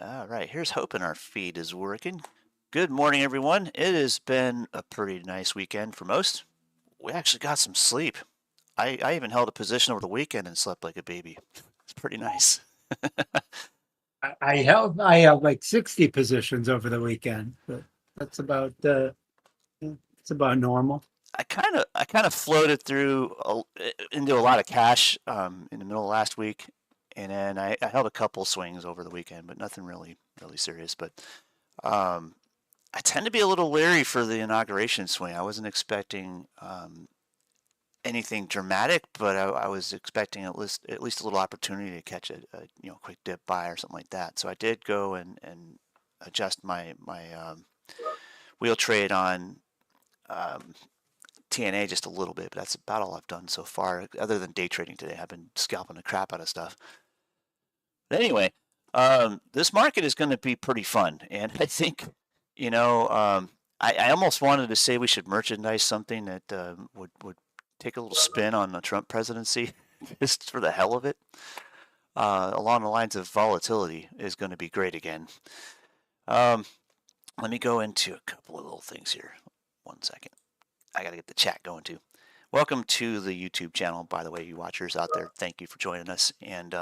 All right, here's hoping our feed is working. Good morning, everyone. It has been a pretty nice weekend for most. We actually got some sleep. I even held a position over the weekend and slept like a baby. It's pretty nice. I held like 60 positions over the weekend, but that's it's about normal. I kind of floated through into a lot of cash in the middle of last week, and then I held a couple swings over the weekend, but nothing really serious. But um, I tend to be a little leery for the inauguration swing. I wasn't expecting anything dramatic, but I was expecting at least a little opportunity to catch a quick dip buy or something like that. So I did go and adjust my wheel trade on um, TNA just a little bit, but that's about all I've done so far. Other than day trading today, I've been scalping the crap out of stuff. But anyway, this market is going to be pretty fun, and I think you know I almost wanted to say we should merchandise something that would take a little spin on the Trump presidency, just for the hell of it. Along the lines of volatility is going to be great again. Um, Let me go into a couple of little things here. 1 second. I got to get the chat going too. Welcome to the YouTube channel, by the way, you watchers out there. Thank you for joining us. And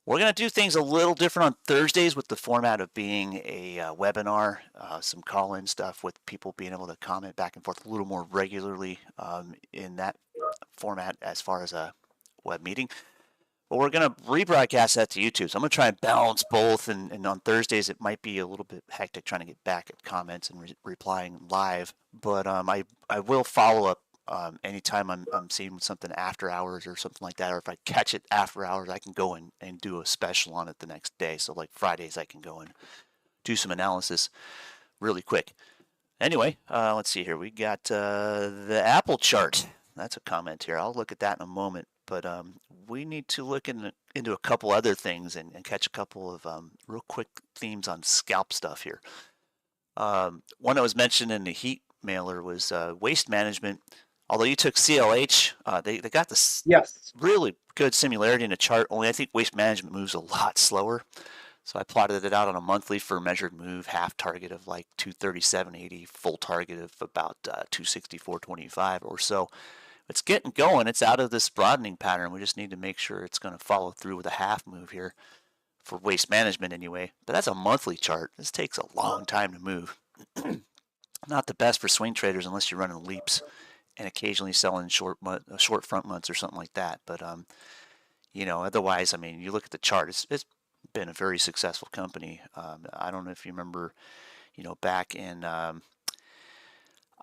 we're going to do things a little different on Thursdays with the format of being a webinar, some call-in stuff with people being able to comment back and forth a little more regularly in that format as far as a web meeting. But we're going to rebroadcast that to YouTube. So I'm going to try and balance both. And on Thursdays, it might be a little bit hectic trying to get back at comments and replying live. But I will follow up anytime I'm seeing something after hours or something like that. Or if I catch it after hours, I can go and do a special on it the next day. So like Fridays, I can go and do some analysis really quick. Anyway, let's see here. We got the Apple chart. That's a comment here. I'll look at that in a moment. But we need to look into a couple other things and catch a couple of real quick themes on scalp stuff here. One that was mentioned in the heat mailer was waste management. Although you took CLH, they got this Yes. really good similarity in the chart, only I think waste management moves a lot slower. So I plotted it out on a monthly for measured move, half target of like 237.80, full target of about 264.25 or so. It's getting going. It's out of this broadening pattern. We just need to make sure it's going to follow through with a half move here for waste management anyway. But that's a monthly chart. This takes a long time to move. Not the best for swing traders unless you're running leaps and occasionally selling short front months or something like that. But otherwise, I mean, you look at the chart. It's been a very successful company. I don't know if you remember, back in I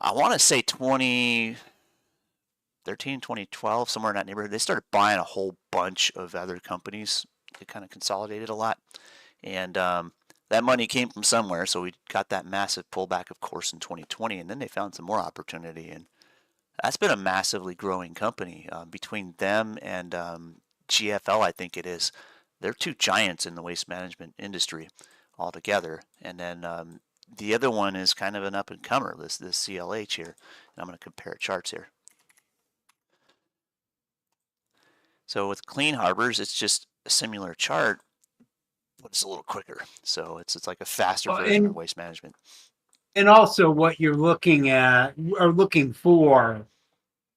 want to say 2013, 2012, somewhere in that neighborhood, they started buying a whole bunch of other companies. They kind of consolidated a lot, and that money came from somewhere. So we got that massive pullback, of course, in 2020, and then they found some more opportunity, and that's been a massively growing company. Between them and GFL, I think it is. They're two giants in the waste management industry altogether. And then the other one is kind of an up and comer, this CLH here. And I'm going to compare charts here. So with Clean Harbors, it's just a similar chart, but it's a little quicker. So it's like a faster version of waste management. And also what you're looking at or looking for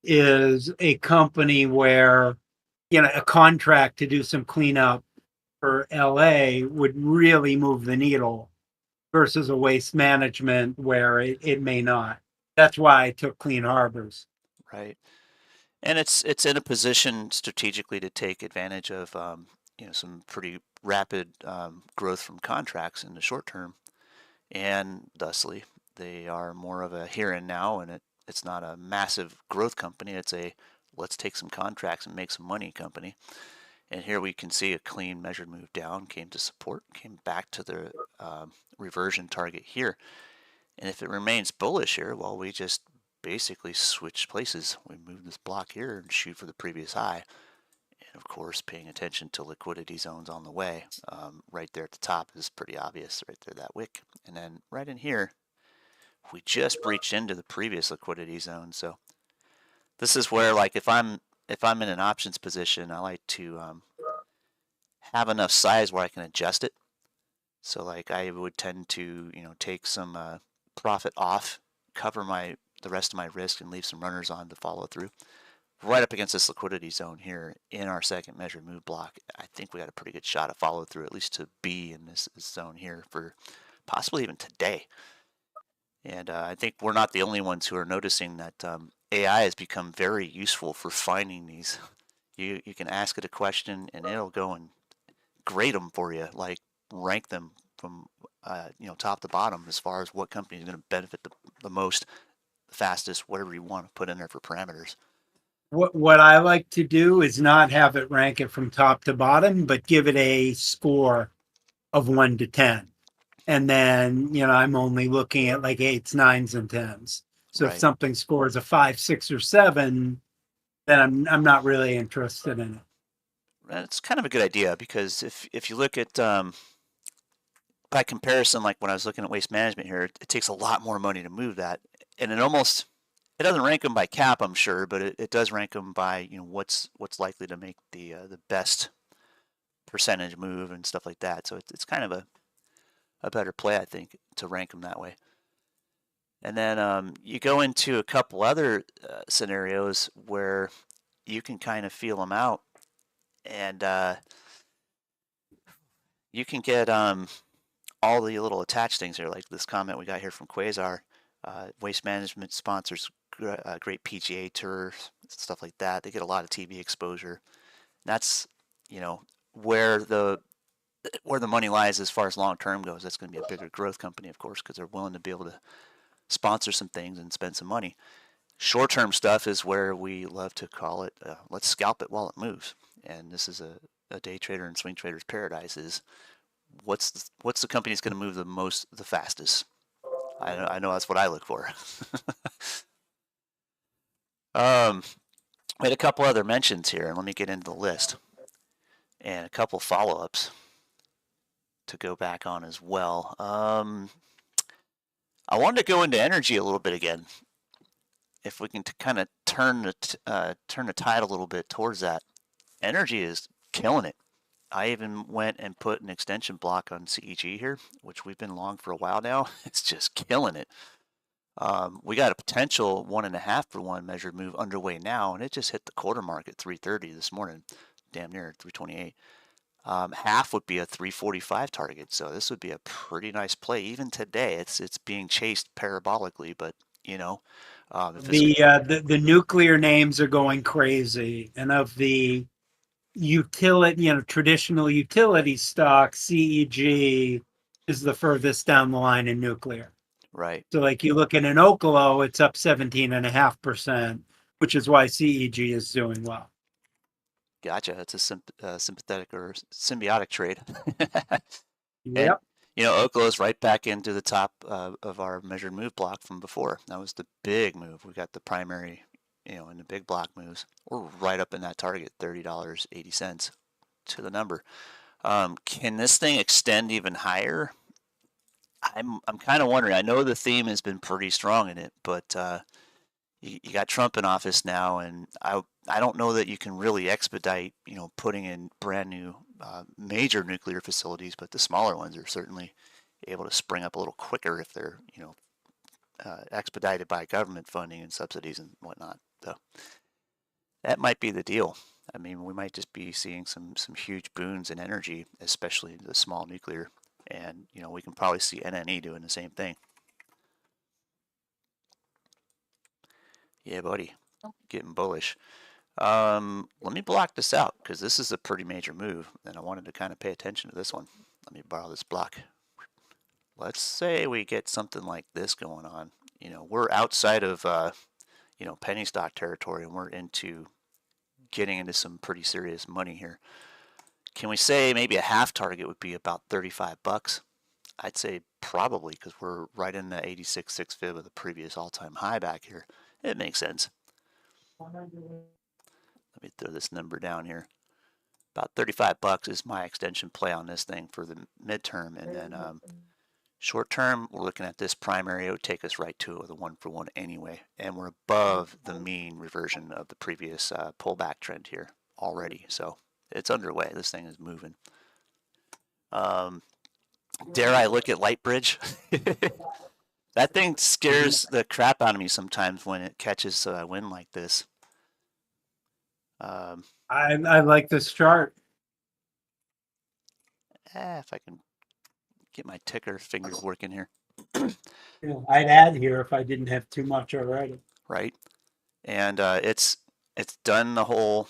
is a company where, a contract to do some cleanup for LA would really move the needle versus a waste management where it may not. That's why I took Clean Harbors. Right. And it's in a position strategically to take advantage of some pretty rapid growth from contracts in the short term, and thusly they are more of a here and now, and it's not a massive growth company. It's a let's take some contracts and make some money company. And here we can see a clean measured move down, came to support, came back to the reversion target here. And if it remains bullish here, well, we just basically switch places. We move this block here and shoot for the previous high. And of course, paying attention to liquidity zones on the way. Right there at the top is pretty obvious, right there, that wick. And then right in here, we just breached into the previous liquidity zone. So this is where, like, if I'm in an options position, I like to have enough size where I can adjust it. So like I would tend to, take some profit off, cover the rest of my risk and leave some runners on to follow through. Right up against this liquidity zone here in our second measured move block, I think we got a pretty good shot of follow through, at least to be in this zone here for possibly even today. And I think we're not the only ones who are noticing that AI has become very useful for finding these. You can ask it a question and it'll go and grade them for you, like rank them from top to bottom as far as what company is going to benefit the most, the fastest, whatever you want to put in there for parameters. What I like to do is not have it rank it from top to bottom, but give it a score of 1 to 10. And then, I'm only looking at like eights, nines, and tens. So if Right. something scores a 5, 6, or 7, then I'm not really interested in it. It's kind of a good idea because if you look at by comparison, like when I was looking at waste management here, it takes a lot more money to move that, and it doesn't rank them by cap, I'm sure, but it does rank them by what's likely to make the best percentage move and stuff like that. So it's kind of a better play, I think, to rank them that way. And then you go into a couple other scenarios where you can kind of feel them out, and you can get all the little attached things here, like this comment we got here from Quasar. Waste Management sponsors great PGA tours, stuff like that. They get a lot of TV exposure. And that's where the money lies as far as long term goes. That's going to be a bigger growth company, of course, because they're willing to be able to sponsor some things and spend some money. Short term stuff is where we love to call it let's scalp it while it moves. And this is a day trader and swing trader's paradise is what's the company that's going to move the fastest. I know that's what I look for. We had a couple other mentions here, and let me get into the list and a couple follow-ups to go back on as well. I wanted to go into energy a little bit again. If we can kind of turn the tide a little bit towards that, energy is killing it. I even went and put an extension block on CEG here, which we've been long for a while now. It's just killing it. We got a potential 1.5 for 1 measured move underway now, and it just hit the quarter mark at 330 this morning, damn near 328. Half would be a 345 target, so this would be a pretty nice play. Even today, it's being chased parabolically, but if it's The nuclear names are going crazy, and of the traditional utility stock, CEG is the furthest down the line in nuclear. right, So like you look at an Oklo, it's up 17.5%, which is why CEG is doing well. gotcha. It's a sympathetic or symbiotic trade, and Yep. Oklo is right back into the top of our measured move block from before. That was the big move. We got the primary, in the big block moves. We're right up in that target, $30.80 to the number. Can this thing extend even higher? I'm kind of wondering. I know the theme has been pretty strong in it, but you got Trump in office now, and I don't know that you can really expedite putting in brand new major nuclear facilities, but the smaller ones are certainly able to spring up a little quicker if they're expedited by government funding and subsidies and whatnot. So that might be the deal. I mean, we might just be seeing some huge boons in energy, especially the small nuclear, and we can probably see NNE doing the same thing. Yeah, buddy, getting bullish. Let me block this out because this is a pretty major move, and I wanted to kind of pay attention to this one. Let me borrow this block. Let's say we get something like this going on. We're outside of penny stock territory, and we're into getting into some pretty serious money here. Can we say maybe a half target would be about $35? I'd say probably because we're right in the 86.6 fib of the previous all-time high back here. It makes sense. Let me throw this number down here. About $35 is my extension play on this thing for the midterm, and then short term, we're looking at this primary. It would take us right to the 1-for-1 anyway, and we're above the mean reversion of the previous pullback trend here already. So it's underway. This thing is moving. Dare I look at Lightbridge? That thing scares the crap out of me sometimes when it catches wind like this. Um, I like this chart. if I can get my ticker fingers working here, I'd add here if I didn't have too much already. right? And it's done the whole.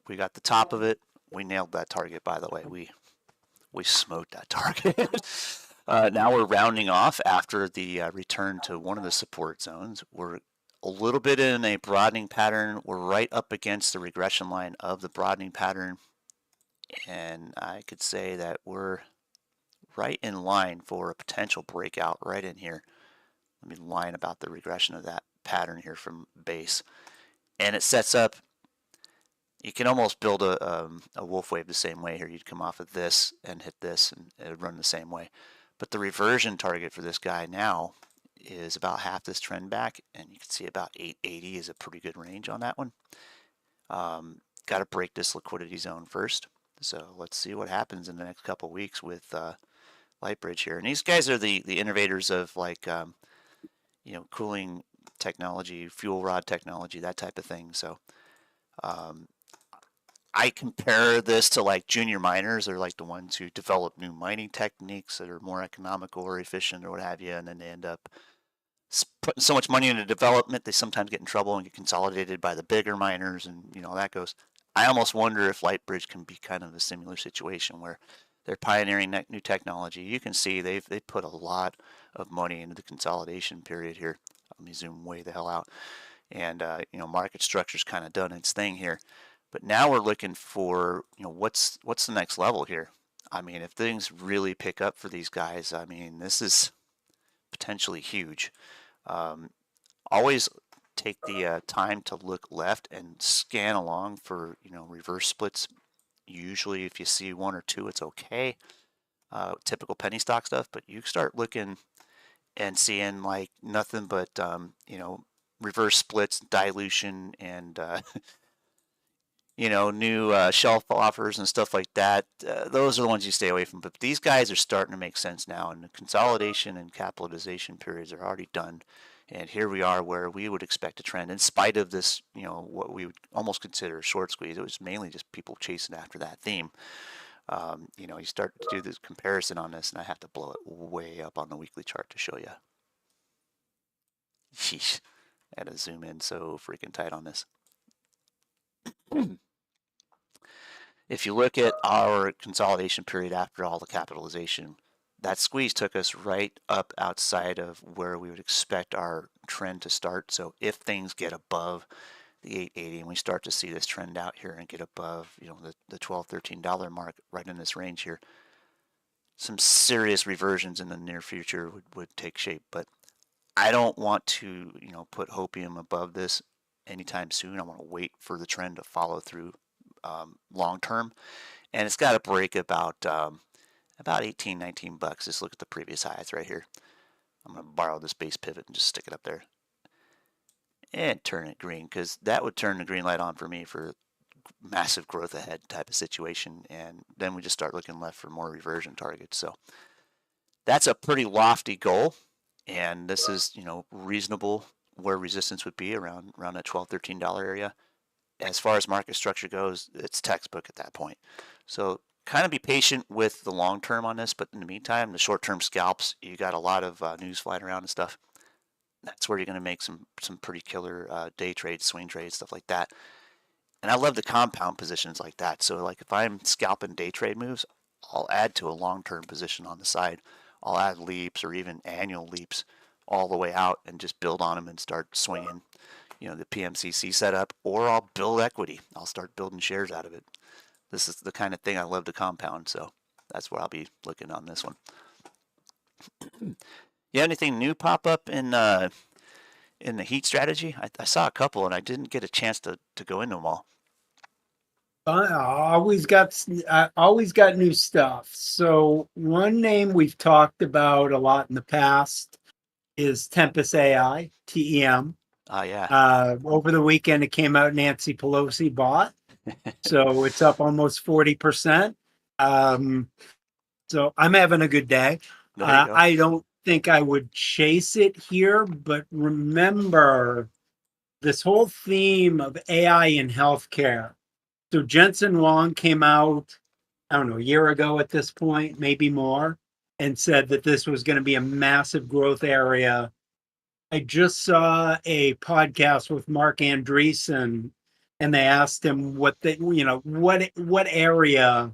We got the top of it. We nailed that target, by the way. We smoked that target. Now we're rounding off after the return to one of the support zones. We're a little bit in a broadening pattern. We're right up against the regression line of the broadening pattern. And I could say that we're right in line for a potential breakout right in here. Let me line about the regression of that pattern here from base. And it sets up, you can almost build a wolf wave the same way here. You'd come off of this and hit this and it would run the same way. But the reversion target for this guy now is about half this trend back, and you can see about 880 is a pretty good range on that one. Got to break this liquidity zone first. So let's see what happens in the next couple of weeks with Lightbridge here. And these guys are the innovators of like cooling technology, fuel rod technology, that type of thing. So I compare this to like junior miners. They're like the ones who develop new mining techniques that are more economical or efficient or what have you, and then they end up putting so much money into development they sometimes get in trouble and get consolidated by the bigger miners, and that goes. I almost wonder if Lightbridge can be kind of a similar situation where they're pioneering new technology. You can see they put a lot of money into the consolidation period here. Let me zoom way the hell out, and market structure's kind of done its thing here. But now we're looking for, what's the next level here? I mean, if things really pick up for these guys, I mean, this is potentially huge. Always take the time to look left and scan along for, reverse splits. Usually if you see one or two, it's okay. Typical penny stock stuff, but you start looking and seeing like nothing but, reverse splits, dilution, and new shelf offers and stuff like that. Those are the ones you stay away from. But these guys are starting to make sense now, and the consolidation and capitalization periods are already done. And here we are where we would expect a trend in spite of this, what we would almost consider a short squeeze. It was mainly just people chasing after that theme. You start to do this comparison on this, and I have to blow it way up on the weekly chart to show you. Sheesh. I had to zoom in so freaking tight on this. If you look at our consolidation period after all the capitalization, that squeeze took us right up outside of where we would expect our trend to start. So if things get above the 880 and we start to see this trend out here and get above, the $12, $13 mark right in this range here, some serious reversions in the near future would take shape. But I don't want to, put hopium above this anytime soon. I want to wait for the trend to follow through long term, and it's got to break about 18, 19 bucks. Just look at the previous highs right here. I'm going to borrow this base pivot and just stick it up there and turn it green, because that would turn the green light on for me for massive growth ahead type of situation, and then we just start looking left for more reversion targets. So that's a pretty lofty goal, and this is reasonable where resistance would be around that $12, $13 area. As far as market structure goes, it's textbook at that point. So kind of be patient with the long term on this, but in the meantime, the short term scalps, you got a lot of news flying around and stuff. That's where you're going to make some pretty killer day trades, swing trades, stuff like that. And I love the compound positions like that. So like if I'm scalping day trade moves, I'll add to a long term position on the side. I'll add leaps or even annual leaps all the way out and just build on them and start swinging the PMCC setup, or I'll build equity. I'll start building shares out of it. This is the kind of thing I love to compound, so that's where I'll be looking on this one. You have anything new pop up in the heat strategy? I saw a couple and I didn't get a chance to go into them all. I always got new stuff. So one name we've talked about a lot in the past is Tempest AI, TEM. Yeah. Over the weekend, it came out Nancy Pelosi bought. So it's up almost 40%. So I'm having a good day. There you go. I don't think I would chase it here, but remember this whole theme of AI in healthcare. So Jensen Wong came out, I don't know, a year ago at this point, maybe more, and said that this was going to be a massive growth area. I just saw a podcast with Mark Andreessen, and they asked him what area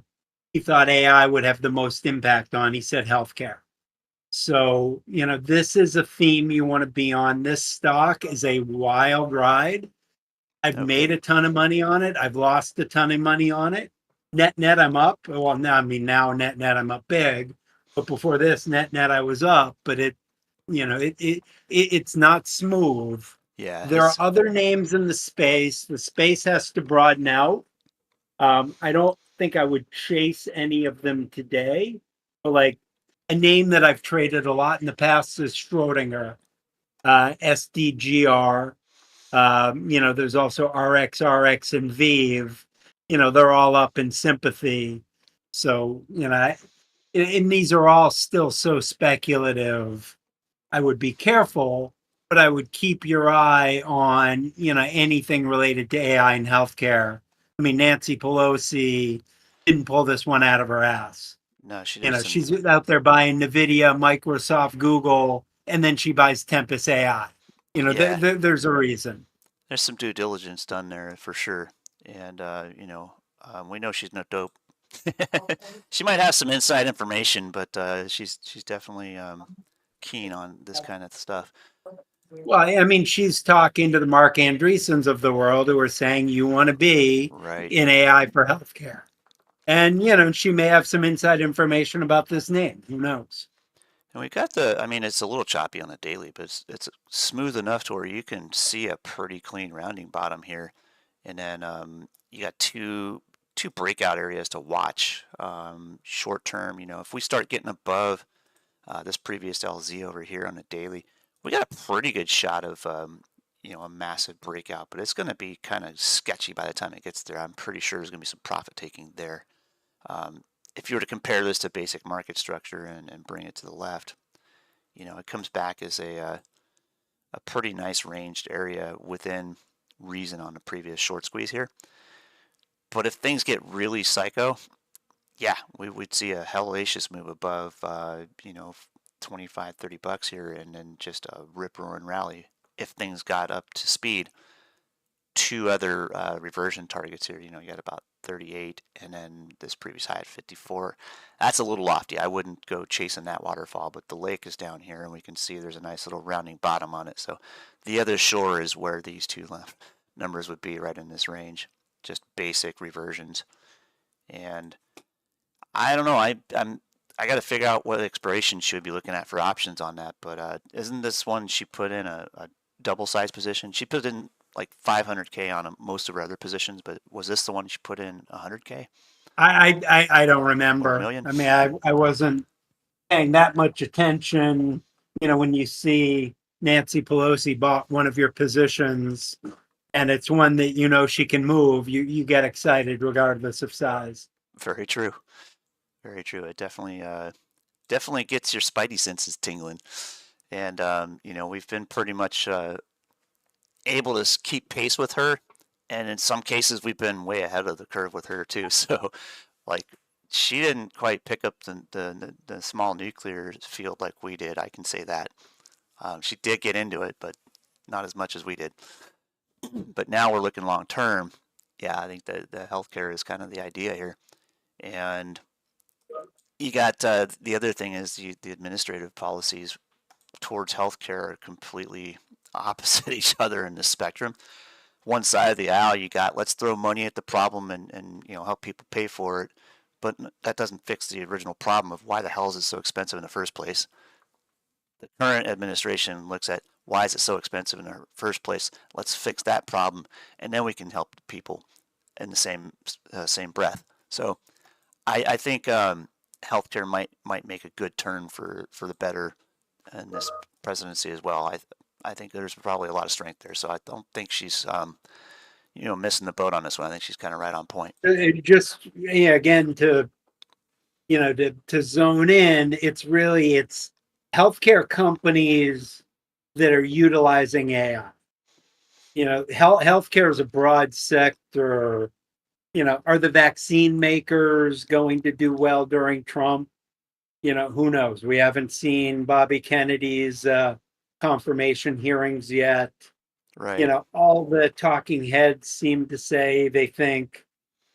he thought AI would have the most impact on. He said healthcare. So, this is a theme you want to be on. This stock is a wild ride. I've No made kidding. a ton of money on it. I've lost a ton of money on it. Net net, I'm up. Well, now I mean now net net, I'm up big. But before this, net net, I was up. But it's not smooth. Yeah, There are other names in the space. The space has to broaden out. I don't think I would chase any of them today. But like a name that I've traded a lot in the past is Schrodinger, SDGR. There's also RX and Vive. They're all up in sympathy. So, and these are all still so speculative. I would be careful, but I would keep your eye on, anything related to AI and healthcare. I mean, Nancy Pelosi didn't pull this one out of her ass. no, she did some. She's out there buying Nvidia, Microsoft, Google, and then she buys Tempest AI. Yeah, There's a reason. there's some due diligence done there for sure, and we know she's no dope. She might have some inside information, but she's definitely keen on this kind of stuff. Well, I mean, she's talking to the Mark Andreessens of the world who are saying you want to be Right. in AI for healthcare. And, she may have some inside information about this name. Who knows? And we got I mean, it's a little choppy on the daily, but it's smooth enough to where you can see a pretty clean rounding bottom here. And then you got two breakout areas to watch. Short term, if we start getting above this previous LZ over here on the daily, we got a pretty good shot of a massive breakout, but it's going to be kind of sketchy by the time it gets there. I'm pretty sure there's going to be some profit taking there. If you were to compare this to basic market structure and bring it to the left, it comes back as a pretty nice ranged area within reason on the previous short squeeze here. But if things get really psycho, yeah, would see a hellacious move above, 25, $30 here, and then just a rip roaring rally if things got up to speed. Two other reversion targets here. You got about 38, and then this previous high at 54. That's a little lofty. I wouldn't go chasing that waterfall, but the lake is down here, and we can see there's a nice little rounding bottom on it. So the other shore is where these two numbers would be, right in this range. Just basic reversions. And I don't know. I got to figure out what expiration she would be looking at for options on that. But isn't this one she put in a double size position? She put in like 500K on most of her other positions, but was this the one she put in 100K I don't or a remember. million? I mean, I wasn't paying that much attention. When you see Nancy Pelosi bought one of your positions and it's one that she can move, you get excited regardless of size. Very true. Very true. It definitely gets your spidey senses tingling. And we've been pretty much able to keep pace with her, and in some cases we've been way ahead of the curve with her too. So, like, she didn't quite pick up the small nuclear field like we did. I can say that. She did get into it, but not as much as we did. But now we're looking long term. Yeah, I think the healthcare is kind of the idea here, and you got the other thing is the administrative policies towards healthcare are completely opposite each other in the spectrum. One side of the aisle, you got let's throw money at the problem and help people pay for it, but that doesn't fix the original problem of why the hell is it so expensive in the first place. The current administration looks at why is it so expensive in the first place. Let's fix that problem, and then we can help the people in the same breath. So I think healthcare might make a good turn for the better in this presidency as well. I think there's probably a lot of strength there. So I don't think she's missing the boat on this one. I think she's kind of right on point. It just, yeah, again, to to zone in, it's healthcare companies that are utilizing AI. Healthcare is a broad sector. Are the vaccine makers going to do well during Trump? Who knows? We haven't seen Bobby Kennedy's confirmation hearings yet. Right. All the talking heads seem to say they think,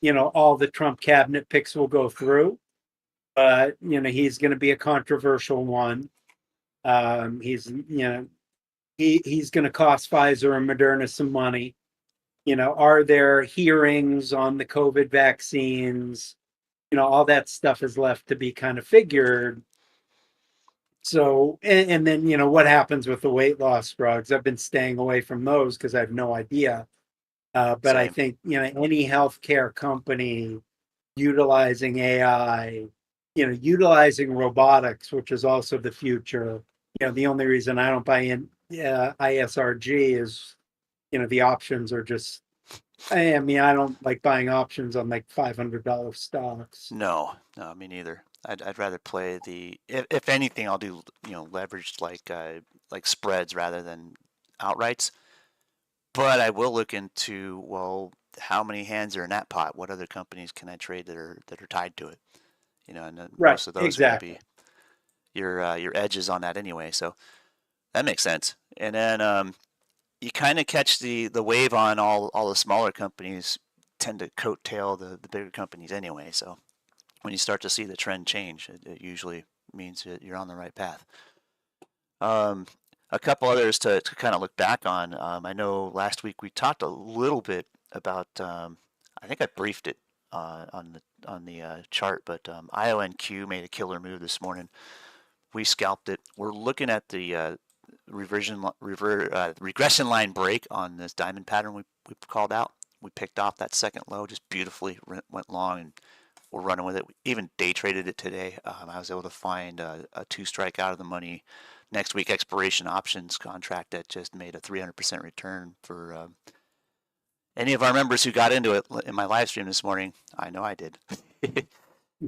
all the Trump cabinet picks will go through, but, he's going to be a controversial one. He's going to cost Pfizer and Moderna some money. Are there hearings on the COVID vaccines? All that stuff is left to be kind of figured. So, and then, what happens with the weight loss drugs? I've been staying away from those because I have no idea. But I Same. think, any healthcare company utilizing AI, utilizing robotics, which is also the future. The only reason I don't buy in ISRG is, the options are just, I mean, I don't like buying options on like $500 stocks. No, no, me neither. I'd rather play if anything, I'll do leveraged like spreads rather than outrights. But I will look into, well, how many hands are in that pot? What other companies can I trade that are tied to it? And then Right, most of those are going to exactly. be your edges on that anyway. So that makes sense. And then you kind of catch the wave on all the smaller companies tend to coattail the bigger companies anyway. So when you start to see the trend change, it usually means that you're on the right path. Um, a couple others to kind of look back on. I know last week we talked a little bit about. I think I briefed it on the chart, but IONQ made a killer move this morning. We scalped it. We're looking at the regression line break on this diamond pattern we called out. We picked off that second low just beautifully, went long, and we're running with it. We even day traded it today. I was able to find a two strike out of the money next week expiration options contract that just made a 300% return for any of our members who got into it in my live stream this morning. I know I did.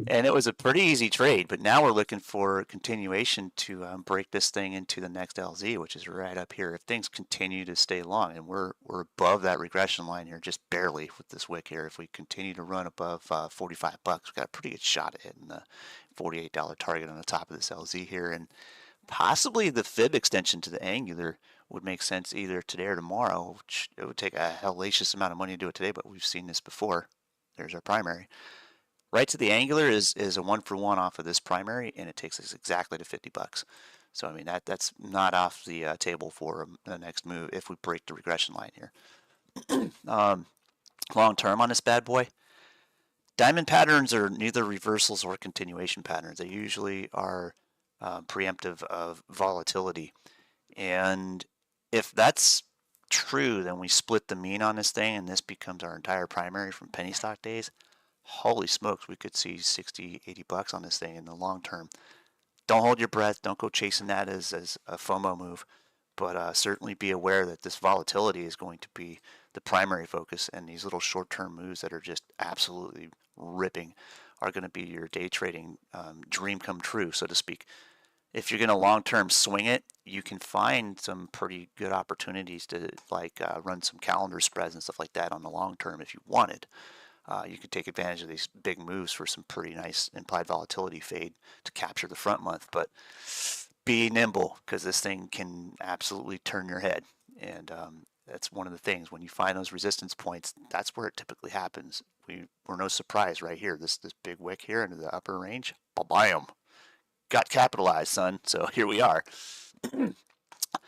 And it was a pretty easy trade, but now we're looking for a continuation to break this thing into the next LZ, which is right up here. If things continue to stay long, and we're above that regression line here, just barely with this wick here. If we continue to run above $45, we've got a pretty good shot at hitting the $48 target on the top of this LZ here, and possibly the fib extension to the angular would make sense either today or tomorrow. Which it would take a hellacious amount of money to do it today, but we've seen this before. There's our primary. Right to the angular is a 1-for-1 off of this primary, and it takes us exactly to $50. So I mean that's not off the table for the next move if we break the regression line here. Long term on this bad boy, diamond patterns are neither reversals or continuation patterns. They usually are preemptive of volatility, and if that's true, then we split the mean on this thing, and this becomes our entire primary from penny stock days. Holy smokes, we could see 60, $80 on this thing in the long term. Don't hold your breath. Don't go chasing that as a FOMO move. But certainly be aware that this volatility is going to be the primary focus, and these little short-term moves that are just absolutely ripping are going to be your day trading dream come true, so to speak. If you're going to long-term swing it, you can find some pretty good opportunities to run some calendar spreads and stuff like that on the long term if you wanted. You could take advantage of these big moves for some pretty nice implied volatility fade to capture the front month. But be nimble because this thing can absolutely turn your head. And that's one of the things. When you find those resistance points, that's where it typically happens. We're no surprise right here. This big wick here into the upper range. Bam! Got capitalized, son. So here we are.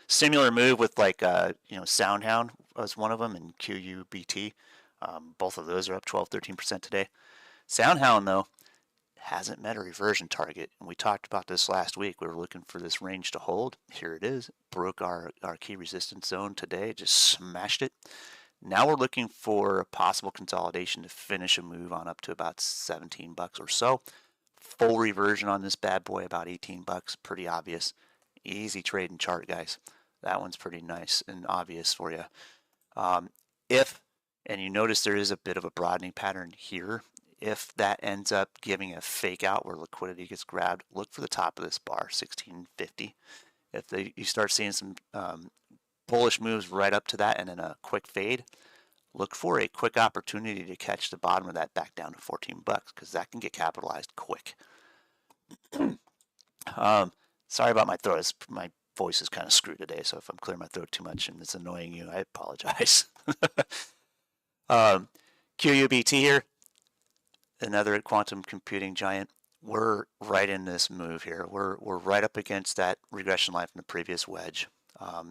Similar move with Soundhound was one of them, and QUBT. Both of those are up 12-13% today. Soundhound, though, hasn't met a reversion target. And we talked about this last week. We were looking for this range to hold. Here it is. Broke our key resistance zone today. Just smashed it. Now we're looking for a possible consolidation to finish a move on up to about $17 or so. Full reversion on this bad boy, about $18. Pretty obvious. Easy trade and chart, guys. That one's pretty nice and obvious for you. And you notice there is a bit of a broadening pattern here. if that ends up giving a fake out where liquidity gets grabbed, look for the top of this bar, 1650. If you start seeing some bullish moves right up to that and then a quick fade, look for a quick opportunity to catch the bottom of that back down to 14 bucks because that can get capitalized quick. Sorry about my throat. My voice is kind of screwed today, so if I'm clearing my throat too much and it's annoying you, I apologize. QUBT here, another quantum computing giant. We're right in this move here. We're right up against that regression line from the previous wedge.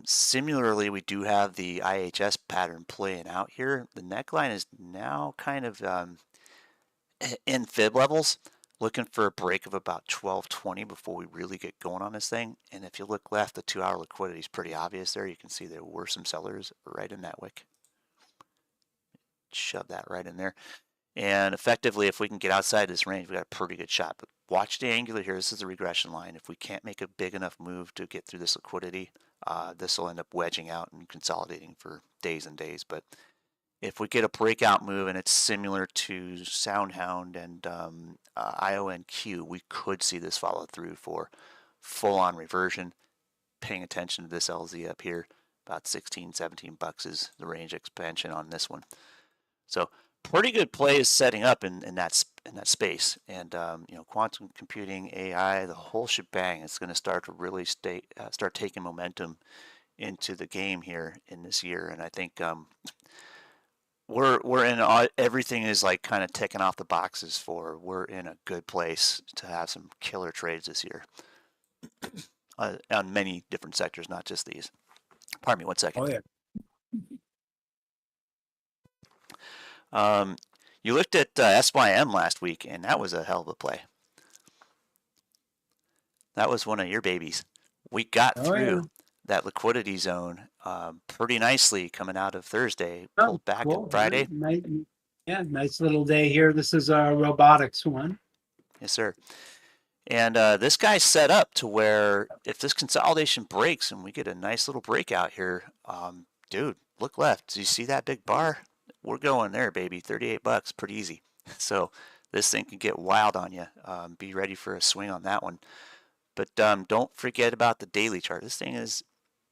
Similarly, we do have the IHS pattern playing out here. The neckline is now kind of in fib levels, looking for a break of about 1220 before we really get going on this thing. And if you look left, the 2 hour liquidity is pretty obvious there. You can see there were some sellers right in that wick. Shove that right in there. And effectively, if we can get outside this range, we got a pretty good shot. But watch the angular here. This is the regression line. If we can't make a big enough move to get through this liquidity, this will end up wedging out and consolidating for days and days. But if we get a breakout move and it's similar to Soundhound and IONQ, we could see this follow through for full-on reversion. Paying attention to this LZ up here, about 16, 17 bucks is the range expansion on this one. So pretty good play is setting up in that space, and quantum computing, AI, the whole shebang is going to start to really start taking momentum into the game here in this year, and I think we're in everything is like kind of ticking off the boxes for we're in a good place to have some killer trades this year on many different sectors, not just these. Pardon me, 1 second. Oh, yeah. You looked at SYM last week, and that was a hell of a play. That was one of your babies. We got through that liquidity zone pretty nicely coming out of Thursday. Pulled back on Friday. Nice little day here. This is our robotics one. Yes, sir. And this guy's set up to where if this consolidation breaks and we get a nice little breakout here, dude, look left. Do you see that big bar? We're going there, baby. 38 bucks, pretty easy. So this thing can get wild on you. Be ready for a swing on that one. But don't forget about the daily chart. This thing is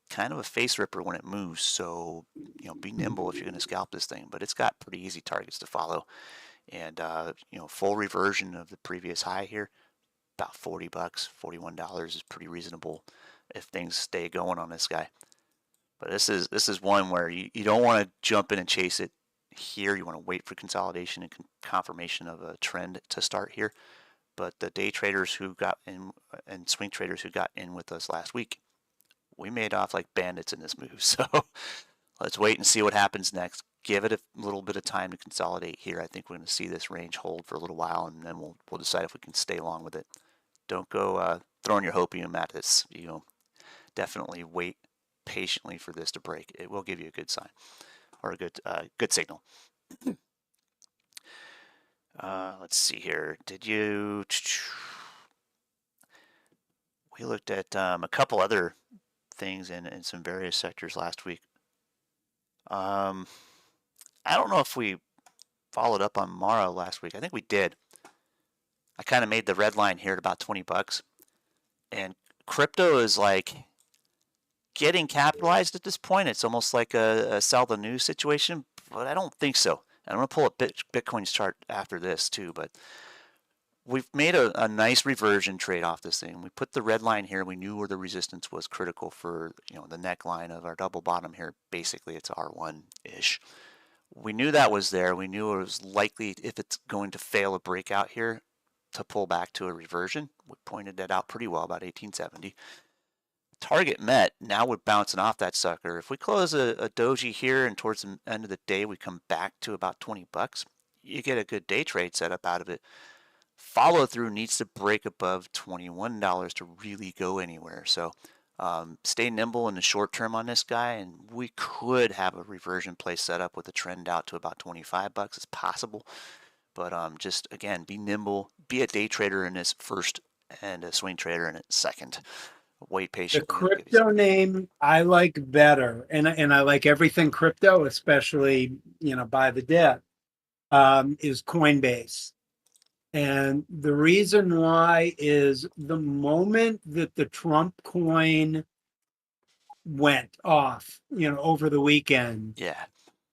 kind of a face ripper when it moves. So be nimble if you're going to scalp this thing. But it's got pretty easy targets to follow. And full reversion of the previous high here, about 40 bucks, $41 is pretty reasonable if things stay going on this guy. But this is one where you don't want to jump in and chase it here. You want to wait for consolidation and confirmation of a trend to start here. But the day traders who got in and swing traders who got in with us last week, we made off like bandits in this move. So let's wait and see what happens next. Give it a little bit of time to consolidate here. I think we're going to see this range hold for a little while, and then we'll decide if we can stay along with it. Don't go throwing your hopium at this. Definitely wait patiently for this to break. It will give you a good sign or a good signal. Let's see here. We looked at a couple other things in some various sectors last week. I don't know if we followed up on Mara last week. I think we did. I kind of made the red line here at about 20 bucks. And crypto is like getting capitalized at this point. It's almost like a sell the news situation, but I don't think so. And I'm going to pull up Bitcoin's chart after this too, but we've made a nice reversion trade off this thing. We put the red line here. We knew where the resistance was critical for the neckline of our double bottom here. Basically, it's R1-ish. We knew that was there. We knew it was likely, if it's going to fail a breakout here, to pull back to a reversion. We pointed that out pretty well, about 1870. Target met. Now we're bouncing off that sucker. If we close a doji here and towards the end of the day we come back to about 20 bucks, you get a good day trade set up out of it. Follow through needs to break above $21 to really go anywhere. So stay nimble in the short term on this guy, and we could have a reversion play set up with a trend out to about 25 bucks. It's possible. But just, again, be nimble. Be a day trader in this first and a swing trader in it second. Wait patiently. The crypto name I like better, and I like everything crypto, especially, buy the dip, is Coinbase. And the reason why is the moment that the Trump coin went off, over the weekend, Yeah.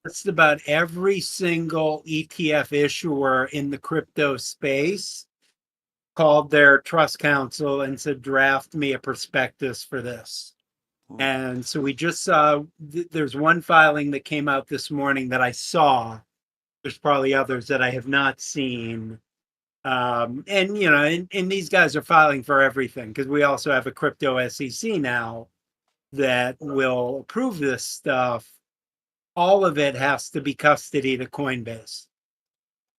just about every single ETF issuer in the crypto space called their trust counsel and said, draft me a prospectus for this. Ooh. And so we just saw, there's one filing that came out this morning that I saw. There's probably others that I have not seen. And these guys are filing for everything because we also have a crypto SEC now that will approve this stuff. All of it has to be custody to Coinbase.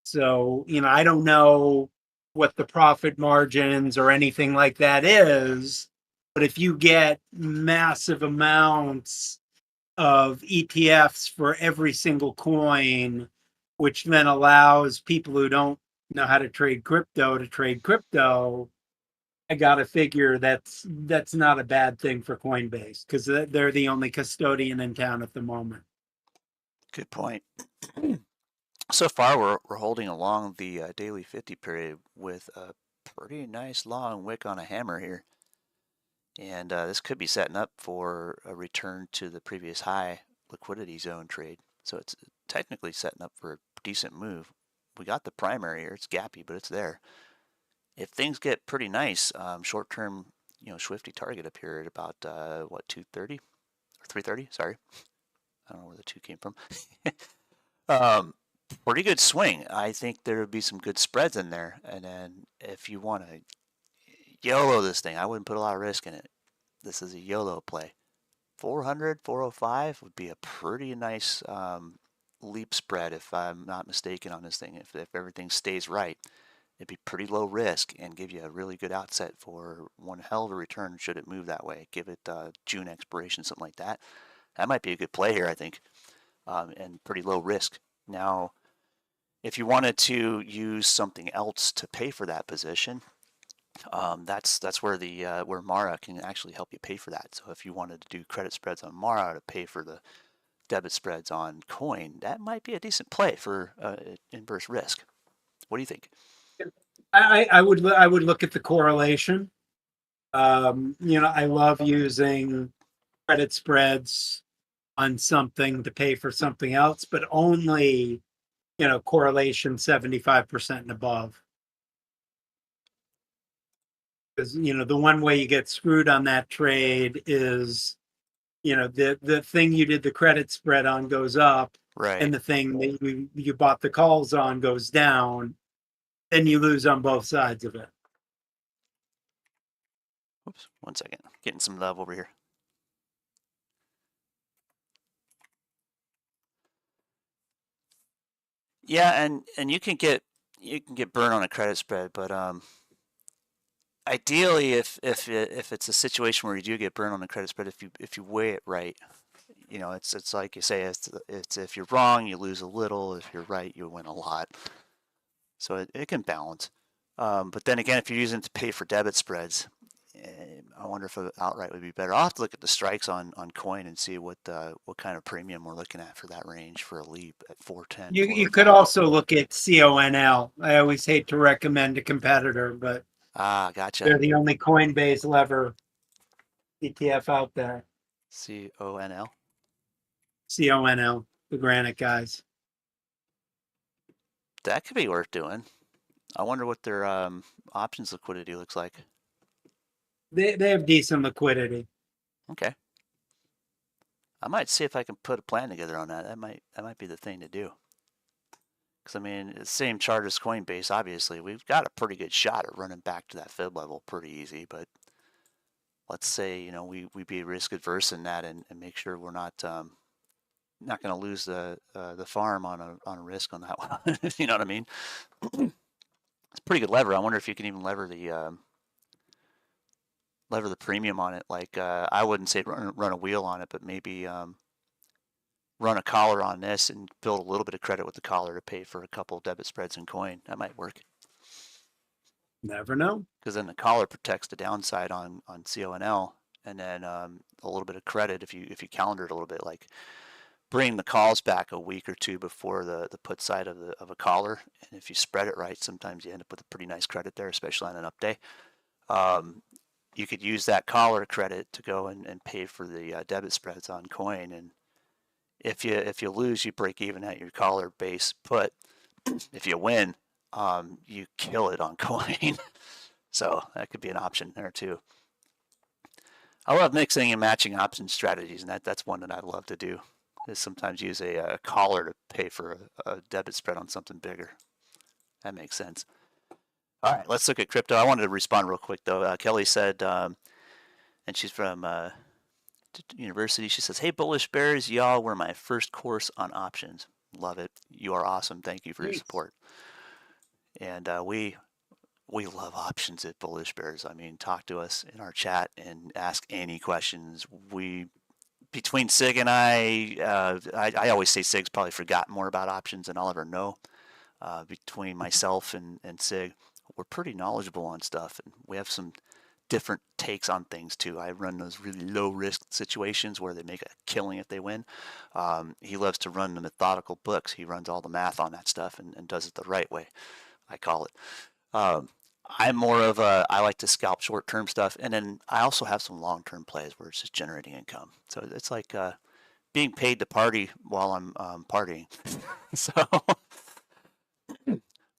So, I don't know what the profit margins or anything like that is, but if you get massive amounts of ETFs for every single coin, which then allows people who don't know how to trade crypto to trade crypto, I got to figure that's not a bad thing for Coinbase because they're the only custodian in town at the moment. Good point. So far, we're holding along the daily 50 period with a pretty nice long wick on a hammer here. And this could be setting up for a return to the previous high liquidity zone trade. So it's technically setting up for a decent move. We got the primary here. It's gappy, but it's there. If things get pretty nice, short-term, Swifty target up here at about, 230 or 330? Sorry. I don't know where the two came from. um, Pretty good swing. I think there would be some good spreads in there. And then if you want to YOLO this thing, I wouldn't put a lot of risk in it. This is a YOLO play. 400, 405 would be a pretty nice leap spread if I'm not mistaken on this thing. If everything stays right, it'd be pretty low risk and give you a really good outset for one hell of a return should it move that way. Give it June expiration, something like that. That might be a good play here, I think, and pretty low risk. Now, if you wanted to use something else to pay for that position, that's where where Mara can actually help you pay for that. So if you wanted to do credit spreads on Mara to pay for the debit spreads on Coin, that might be a decent play for inverse risk. What do you think? I would look at the correlation. I love using credit spreads on something to pay for something else, but only, correlation 75% and above. Because, the one way you get screwed on that trade is, the thing you did the credit spread on goes up Right. and the thing that you bought the calls on goes down, then you lose on both sides of it. Oops, 1 second. Getting some love over here. Yeah, and you can get burned on a credit spread, but ideally, if it's a situation where you do get burned on a credit spread, if you weigh it right, it's like you say, it's if you're wrong, you lose a little. If you're right, you win a lot. So it can balance. But then again, if you're using it to pay for debit spreads, I wonder if outright would be better. I'll have to look at the strikes on Coin and see what kind of premium we're looking at for that range for a leap at 410, You could 405. also look at CONL. I always hate to recommend a competitor, but Ah, gotcha. they're the only Coinbase lever ETF out there. CONL. CONL, the Granite guys. That could be worth doing. I wonder what their options liquidity looks like. They have decent liquidity. Okay. I might see if I can put a plan together on that. That might be the thing to do. Because I mean, the same chart as Coinbase. Obviously, we've got a pretty good shot at running back to that fib level pretty easy. But let's say we be risk adverse in that and make sure we're not going to lose the farm on a risk on that one. You know what I mean? It's a pretty good lever. I wonder if you can even lever the premium on it. Like I wouldn't say run a wheel on it, but maybe run a collar on this and build a little bit of credit with the collar to pay for a couple of debit spreads in Coin. That might work. Never know. Because then the collar protects the downside on CONL, and then a little bit of credit if you calendar it a little bit, like bring the calls back a week or two before the put side of a collar, and if you spread it right, sometimes you end up with a pretty nice credit there, especially on an up day. Um, you could use that collar credit to go and pay for the debit spreads on coin, and if you lose, you break even at your collar base put. If you win, you kill it on coin. So that could be an option there too. I love mixing and matching option strategies, and that's one that I love to do. Is sometimes use a collar to pay for a debit spread on something bigger. That makes sense. All right, let's look at crypto. I wanted to respond real quick though. Kelly said, and she's from university. She says, "Hey, Bullish Bears, y'all were my first course on options. Love it. You are awesome. Thank you for your support." And we love options at Bullish Bears. I mean, talk to us in our chat and ask any questions. We between Sig and I always say Sig's probably forgotten more about options than I'll ever know. Between myself and Sig, we're pretty knowledgeable on stuff, and we have some different takes on things too. I run those really low risk situations where they make a killing if they win. He loves to run the methodical books. He runs all the math on that stuff and does it the right way, I call it. I'm more of I like to scalp short term stuff, and then I also have some long term plays where it's just generating income. So it's like being paid to party while I'm partying. So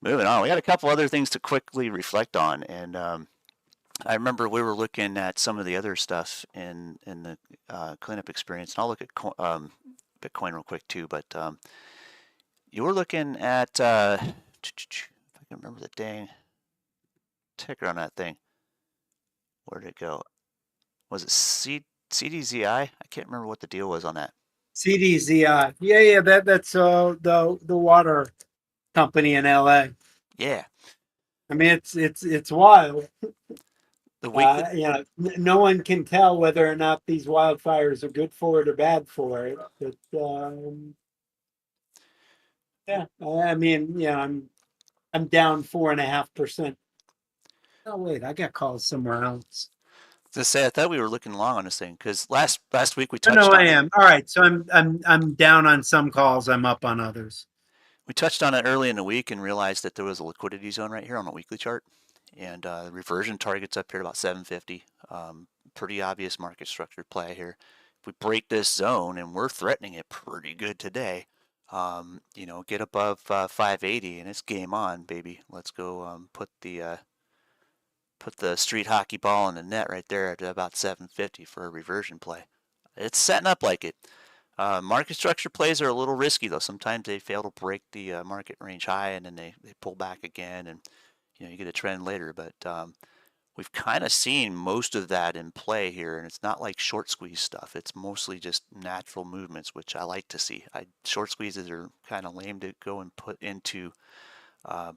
moving on, we got a couple other things to quickly reflect on, and I remember we were looking at some of the other stuff in the cleanup experience, and I'll look at Bitcoin real quick too. But you were looking at if I can remember the dang ticker on that thing. Where did it go? Was it CDZI? I can't remember what the deal was on that. CDZI. Yeah, that's the water company in LA. Yeah. I mean, it's wild. The weekly. No one can tell whether or not these wildfires are good for it or bad for it. But yeah, I mean, I'm down 4.5%. Oh wait, I got calls somewhere else. To say, I thought we were looking long on this thing because last week we No, touched on I am. All right, so I'm down on some calls. I'm up on others. We touched on it early in the week and realized that there was a liquidity zone right here on a weekly chart, and the reversion target's up here at about 750. Pretty obvious market structure play here. If we break this zone, and we're threatening it pretty good today, get above 580 and it's game on, baby. Let's go put the street hockey ball in the net right there at about 750 for a reversion play. It's setting up like it. Market structure plays are a little risky though. Sometimes they fail to break the market range high and then they pull back again, and you get a trend later. But we've kind of seen most of that in play here, and it's not like short squeeze stuff. It's mostly just natural movements, which I like to see. Short squeezes are kind of lame to go and put into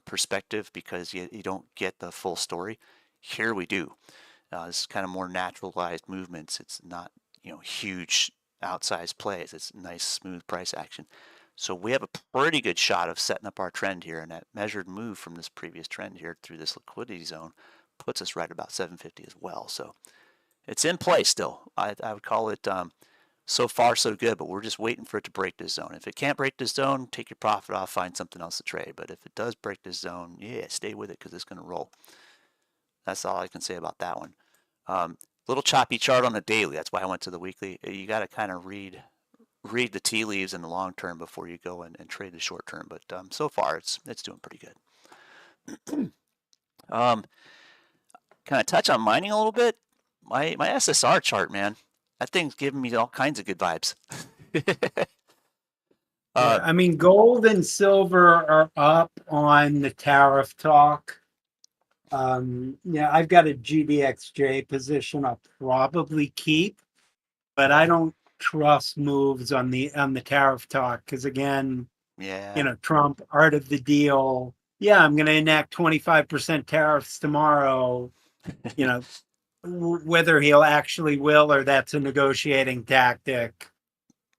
perspective because you don't get the full story. Here we do. This is kind of more naturalized movements. It's not huge outsized plays. It's nice smooth price action. So we have a pretty good shot of setting up our trend here, and that measured move from this previous trend here through this liquidity zone puts us right about 750 as well. So it's in play still. I would call it so far so good, but we're just waiting for it to break this zone. If it can't break this zone, take your profit off, find something else to trade. But if it does break this zone, yeah, stay with it because it's going to roll. That's all I can say about that one. Little choppy chart on the daily. That's why I went to the weekly. You got to kind of read the tea leaves in the long term before you go and trade the short term. But so far, it's doing pretty good. Can I touch on mining a little bit? My SSR chart, man, that thing's giving me all kinds of good vibes. I mean, gold and silver are up on the tariff talk. I've got a GDXJ position I'll probably keep, but I don't trust moves on the tariff talk because again, yeah, Trump, art of the deal. Yeah, I'm going to enact 25% tariffs tomorrow. Whether he'll actually will or that's a negotiating tactic.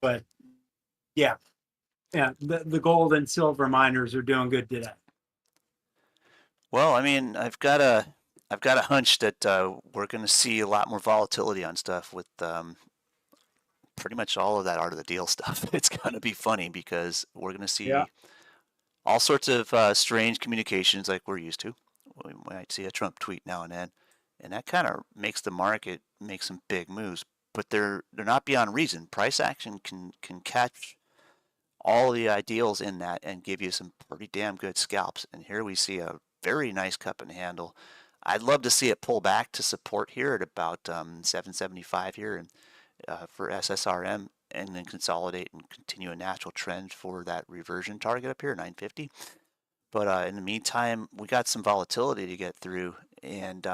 But yeah, the gold and silver miners are doing good today. Well, I mean, I've got a hunch that we're going to see a lot more volatility on stuff with pretty much all of that art of the deal stuff. It's going to be funny because we're going to Yeah. see all sorts of strange communications like we're used to. We might see a Trump tweet now and then, and that kind of makes the market make some big moves. But they're not beyond reason. Price action can catch all the ideals in that and give you some pretty damn good scalps. And here we see a very nice cup and handle. I'd love to see it pull back to support here at about 775 here and for SSRM, and then consolidate and continue a natural trend for that reversion target up here, 950. But in the meantime, we got some volatility to get through, and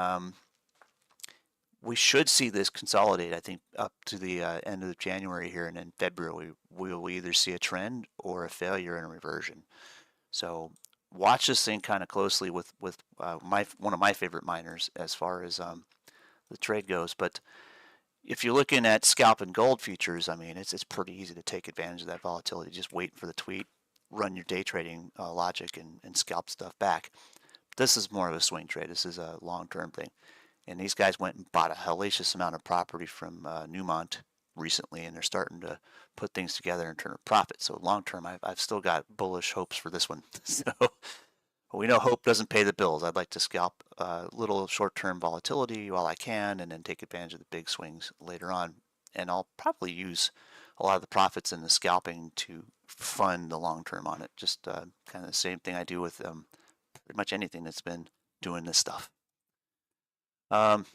we should see this consolidate, I think, up to the end of January here, and in February we will either see a trend or a failure and a reversion. So watch this thing kind of closely with one of my favorite miners as far as the trade goes. But if you're looking at scalp and gold futures, I mean, it's pretty easy to take advantage of that volatility. Just wait for the tweet, run your day trading logic, and scalp stuff back. This is more of a swing trade. This is a long-term thing. And these guys went and bought a hellacious amount of property from Newmont recently, and they're starting to put things together and turn a profit. So long term, I've still got bullish hopes for this one. So we know hope doesn't pay the bills. I'd like to scalp a little short-term volatility while I can, and then take advantage of the big swings later on. And I'll probably use a lot of the profits in the scalping to fund the long term on it. Just kind of the same thing I do with pretty much anything that's been doing this stuff. Going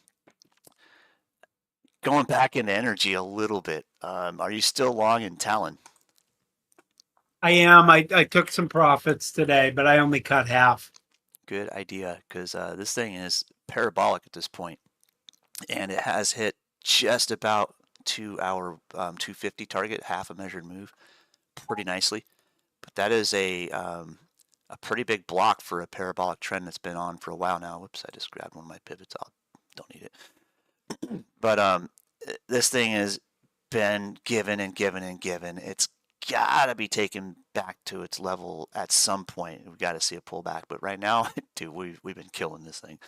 back into energy a little bit, are you still long in Talon? I am. I took some profits today, but I only cut half. Good idea, because this thing is parabolic at this point, and it has hit just about 2-hour 250 target, half a measured move, pretty nicely. But that is a pretty big block for a parabolic trend that's been on for a while now. Whoops, I just grabbed one of my pivots. I don't need it. But this thing has been given and given and given. It's got to be taken back to its level at some point. We've got to see a pullback. But right now, dude, we've been killing this thing.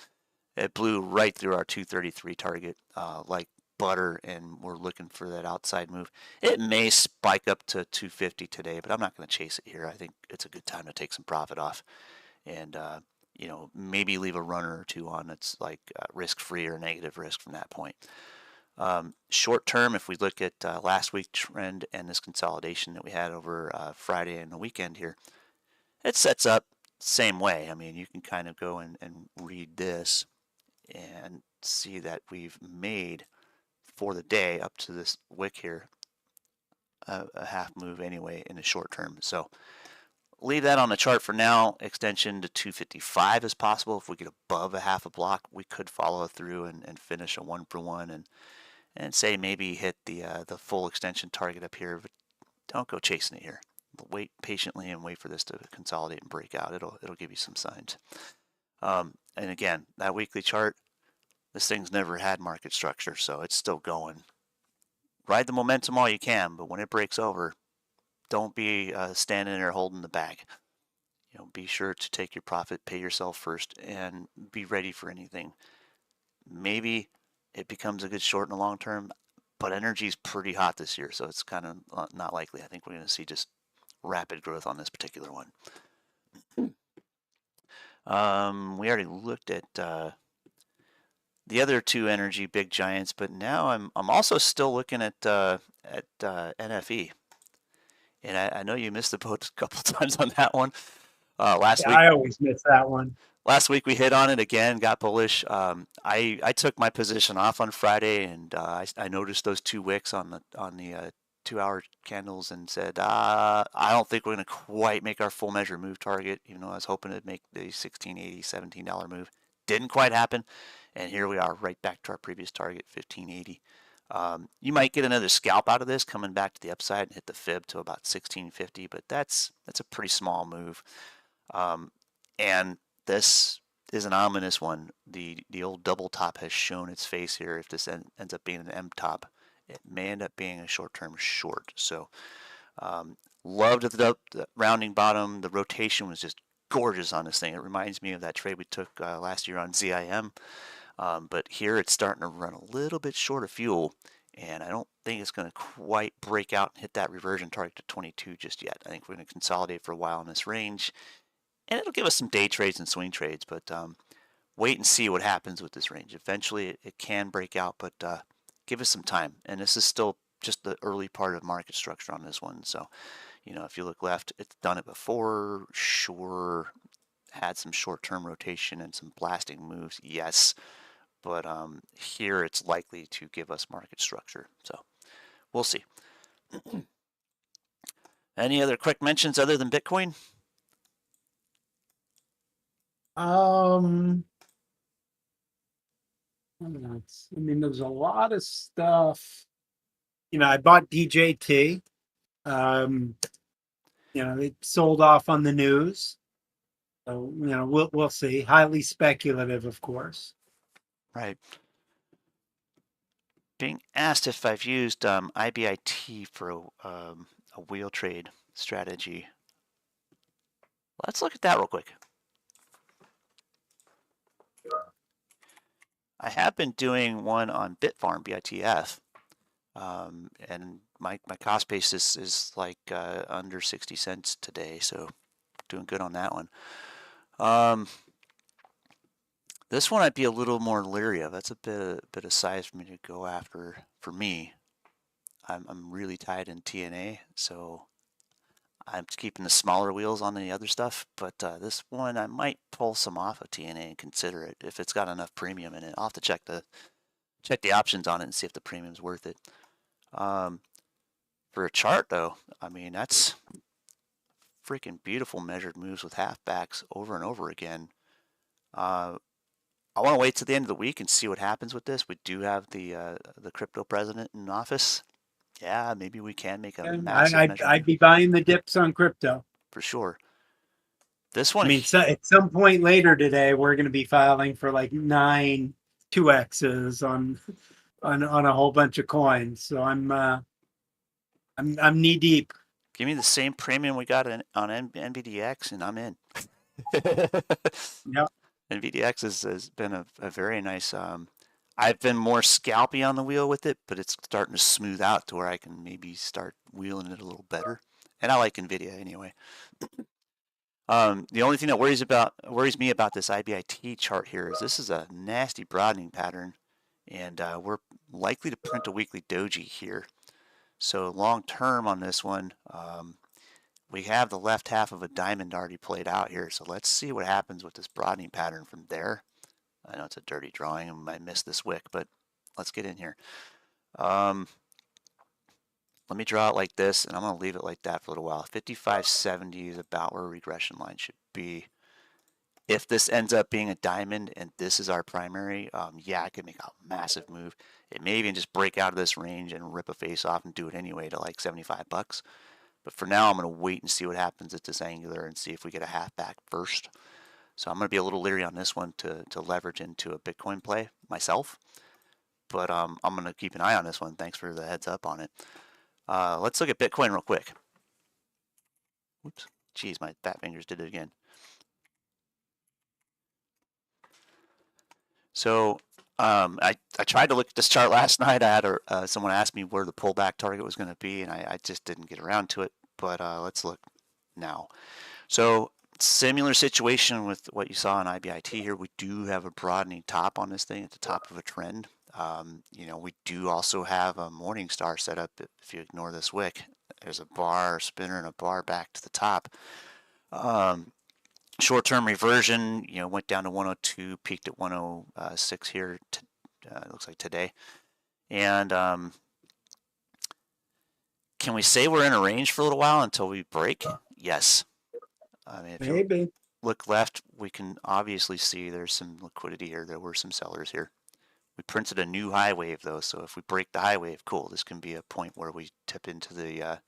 It blew right through our 233 target like butter, and we're looking for that outside move. It may spike up to 250 today, but I'm not going to chase it here. I think it's a good time to take some profit off, and maybe leave a runner or two on that's like risk-free or negative risk from that point. Short term, if we look at last week's trend and this consolidation that we had over Friday and the weekend here, it sets up same way. I mean, you can kind of go and read this and see that we've made for the day up to this wick here a half move anyway in the short term. So leave that on the chart for now. Extension to 255 is possible. If we get above a half a block, we could follow through and finish a 1-for-1 and say maybe hit the full extension target up here, but don't go chasing it here. Wait patiently and wait for this to consolidate and break out. It'll give you some signs. And again, that weekly chart, this thing's never had market structure, so it's still going. Ride the momentum all you can, but when it breaks over, don't be standing there holding the bag. Be sure to take your profit, pay yourself first, and be ready for anything. Maybe it becomes a good short in the long term, but energy's pretty hot this year, so it's kind of not likely. I think we're going to see just rapid growth on this particular one. We already looked at the other two energy big giants, but now I'm also still looking at NFE, and I know you missed the boat a couple times on that one last week. I always miss that one. Last week we hit on it again, got bullish. I took my position off on Friday, and I noticed those two wicks on the 2-hour candles and said, I don't think we're going to quite make our full measure move target, even though I was hoping to make the $16.80, $17 move. Didn't quite happen, and here we are right back to our previous target, $15.80. You might get another scalp out of this coming back to the upside and hit the fib to about $16.50, but that's a pretty small move. And this is an ominous one. The old double top has shown its face here. If this ends up being an M top, it may end up being a short-term short. So loved the rounding bottom. The rotation was just gorgeous on this thing. It reminds me of that trade we took last year on ZIM. But here it's starting to run a little bit short of fuel, And I don't think it's going to quite break out and hit that reversion target to 22 just yet. I think we're going to consolidate for a while in this range, and it'll give us some day trades and swing trades, but wait and see what happens with this range. Eventually, it can break out, but give us some time. And this is still just the early part of market structure on this one. So, if you look left, it's done it before, sure, had some short-term rotation and some blasting moves, yes, but here it's likely to give us market structure. So we'll see. Any other quick mentions other than Bitcoin? I mean, there's a lot of stuff. I bought DJT. It sold off on the news. So, we'll see. Highly speculative, of course. Right. Being asked if I've used IBIT for a wheel trade strategy. Let's look at that real quick. I have been doing one on Bitfarm, BITF, and my cost basis is like under 60 cents today, so doing good on that one. This one I'd be a little more leery of. That's a bit of size for me to go after. For me, I'm really tied in TNA, so I'm keeping the smaller wheels on the other stuff. But this one I might pull some off of TNA and consider it if it's got enough premium in it. I'll have to check the options on it and see if the premium's worth it. For a chart though, I mean that's freaking beautiful measured moves with halfbacks over and over again. I want to wait to the end of the week and see what happens with this. We do have the crypto president in office. Yeah, maybe we can make a massive measure I'd be buying the dips on crypto. for sure. This one, I mean, so at some point later today, we're going to be filing for like 9 2x's on a whole bunch of coins. So I'm knee deep. give me the same premium we got on NVDX, and I'm in. Yep. NVDX has been a very nice. I've been more scalpy on the wheel with it, but it's starting to smooth out to where I can maybe start wheeling it a little better. And I like NVIDIA anyway. The only thing that worries me about this IBIT chart here is this is a nasty broadening pattern, and we're likely to print a weekly doji here. So long term on this one, we have the left half of a diamond already played out here. So let's see what happens with this broadening pattern from there. I know it's a dirty drawing and I missed this wick, but let's get in here. Let me draw it like this, and I'm going to leave it like that for a little while. 55.70 is about where regression line should be. If this ends up being a diamond and this is our primary, yeah, I could make a massive move. It may even just break out of this range and rip a face off and do it anyway to like 75 bucks. But for now, I'm going to wait and see what happens at this angular and see if we get a halfback first. So I'm going to be a little leery on this one to leverage into a Bitcoin play myself. But I'm going to keep an eye on this one. Thanks for the heads up on it. Let's look at Bitcoin real quick. Whoops. Geez, my fat fingers did it again. So I tried to look at this chart last night. I had someone ask me where the pullback target was going to be, and I just didn't get around to it. But let's look now. So similar situation with what you saw in IBIT here. We do have a broadening top on this thing at the top of a trend. We do also have a morning star set up. If you ignore this wick, there's a bar, a spinner, and a bar back to the top. Short-term reversion, went down to 102, peaked at 106 here. It looks like today. And can we say we're in a range for a little while until we break? Yes. I mean, if you look left, we can obviously see there's some liquidity here. There were some sellers here. We printed a new high wave though, so if we break the high wave, cool. This can be a point where we tip into the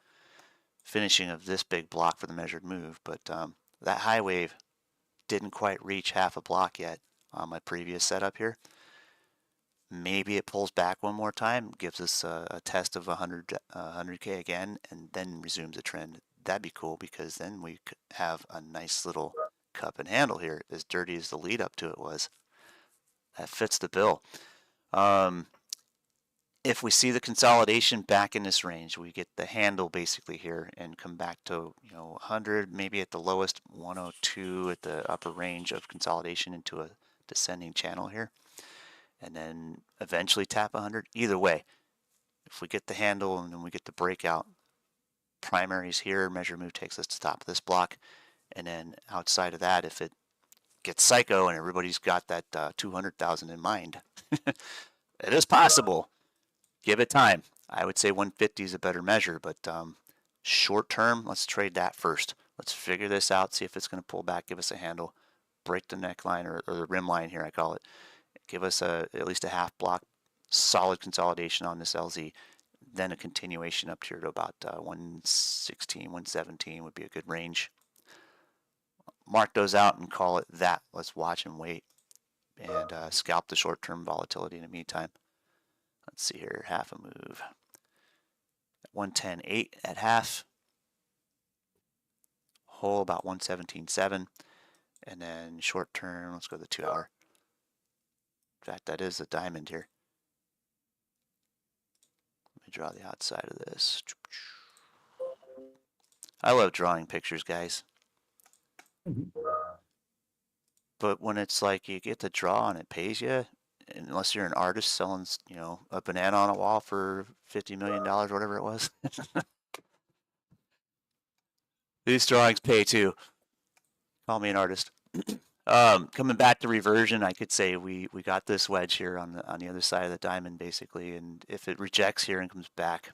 finishing of this big block for the measured move. But that high wave didn't quite reach half a block yet on my previous setup here. Maybe it pulls back one more time, gives us a test of 100K again, and then resumes a trend. That'd be cool because then we could have a nice little cup and handle here, as dirty as the lead up to it was. That fits the bill. if we see the consolidation back in this range, we get the handle basically here and come back to 100, maybe at the lowest 102 at the upper range of consolidation into a descending channel here, and then eventually tap 100. Either way, if we get the handle and then we get the breakout, primaries here, measure move takes us to the top of this block, and then outside of that, if it gets psycho and everybody's got that 200,000 in mind, it is possible. Give it time. I would say 150 is a better measure, but short term, let's trade that first. Let's figure this out, see if it's going to pull back, give us a handle, break the neckline or the rim line here, I call it. Give us at least a half block, solid consolidation on this LZ, then a continuation up here to about 116, 117 would be a good range. Mark those out and call it that. Let's watch and wait and scalp the short-term volatility in the meantime. Let's see here, half a move. 110.8 at half. Whole about 117.7. And then short term, let's go to the 2 hour. In fact, that is a diamond here. Let me draw the outside of this. I love drawing pictures, guys. But when it's like you get to draw and it pays you, unless you're an artist selling, a banana on a wall for $50 million, whatever it was. These drawings pay too. Call me an artist. Coming back to reversion, I could say we got this wedge here on the other side of the diamond, basically, and if it rejects here and comes back,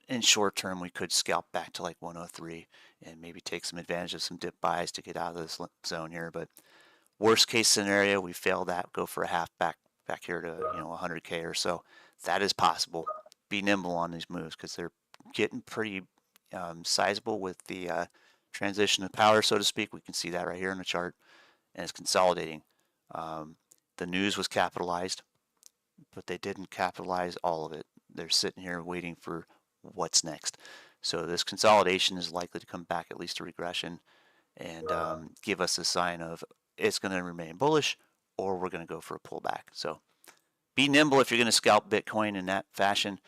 in short term, we could scalp back to like 103 and maybe take some advantage of some dip buys to get out of this zone here. But worst case scenario, we fail that, go for a half back here to 100K or so. That is possible. Be nimble on these moves because they're getting pretty sizable with the transition of power, so to speak. We can see that right here in the chart, and it's consolidating. The news was capitalized, but they didn't capitalize all of it. They're sitting here waiting for what's next. So this consolidation is likely to come back at least a regression and give us a sign of it's going to remain bullish or we're going to go for a pullback. So be nimble if you're going to scalp Bitcoin in that fashion.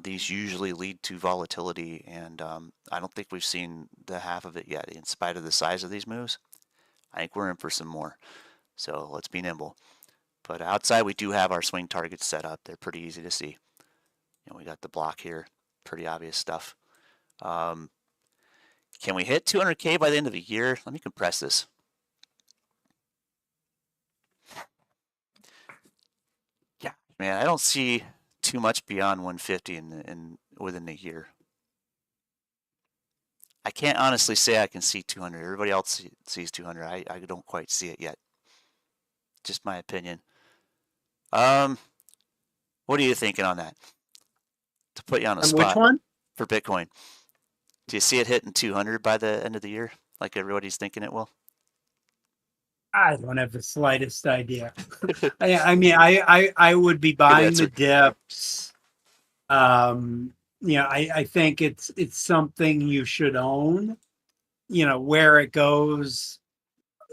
These usually lead to volatility, and I don't think we've seen the half of it yet. In spite of the size of these moves, I think we're in for some more. So let's be nimble. But outside, we do have our swing targets set up. They're pretty easy to see. We got the block here. Pretty obvious stuff. Can we hit 200K by the end of the year? Let me compress this. Yeah, man, I don't see too much beyond 150 within the year. I can't honestly say I can see 200. Everybody else sees 200. I don't quite see it yet. Just my opinion. What are you thinking on that? To put you on the spot. Which one? For Bitcoin. Do you see it hitting 200 by the end of the year, like everybody's thinking it will? I don't have the slightest idea. I mean, I would be buying the dips. I think it's something you should own. Where it goes,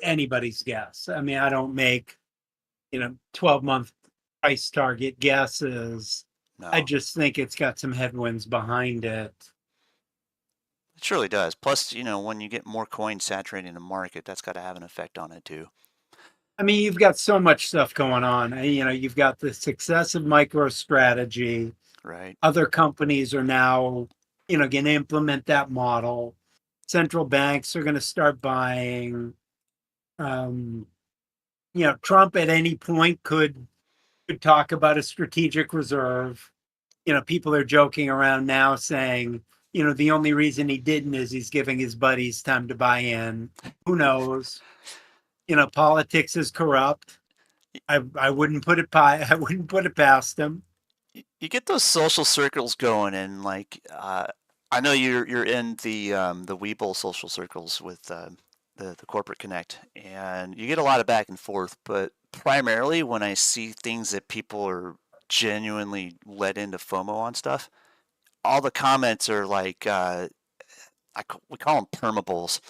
anybody's guess. I mean, I don't make 12-month price target guesses. No. I just think it's got some headwinds behind it. It surely does. Plus, when you get more coins saturating the market, that's got to have an effect on it too. I mean, you've got so much stuff going on. You've got the success of MicroStrategy. Right. Other companies are now, going to implement that model. Central banks are going to start buying. Trump at any point could talk about a strategic reserve. People are joking around now saying, the only reason he didn't is he's giving his buddies time to buy in. Who knows? Politics is corrupt. I wouldn't put it past him. You get those social circles going, and like I know you're in the Webull social circles with the Corporate Connect, and you get a lot of back and forth. But primarily, when I see things that people are genuinely led into FOMO on stuff, all the comments are like we call them permabulls.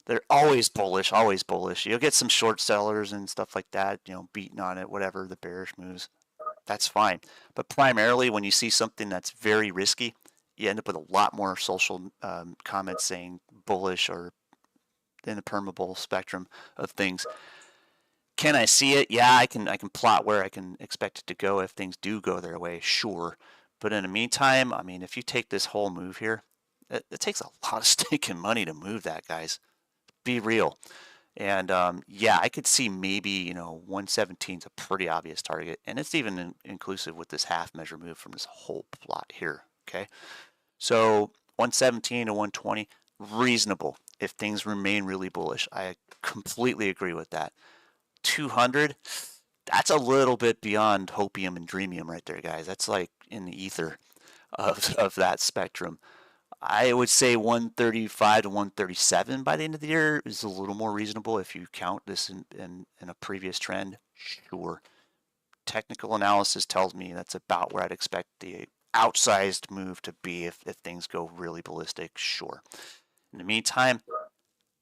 They're always bullish, always bullish. You'll get some short sellers and stuff like that, beating on it, whatever the bearish moves. That's fine. But primarily, when you see something that's very risky, you end up with a lot more social comments saying bullish or in the permeable spectrum of things. Can I see it? Yeah, I can plot where I can expect it to go if things do go their way, sure. But in the meantime, I mean, if you take this whole move here, it takes a lot of stinking money to move that, guys. Be real. And yeah, I could see maybe 117 is a pretty obvious target, and it's even inclusive with this half measure move from this whole plot here. Okay, so 117 to 120, reasonable if things remain really bullish. I completely agree with that. 200, that's a little bit beyond hopium and dreamium right there, guys. That's like in the ether of that spectrum. I would say 135 to 137 by the end of the year is a little more reasonable if you count this in a previous trend. Sure. Technical analysis tells me that's about where I'd expect the outsized move to be if things go really ballistic. Sure. In the meantime,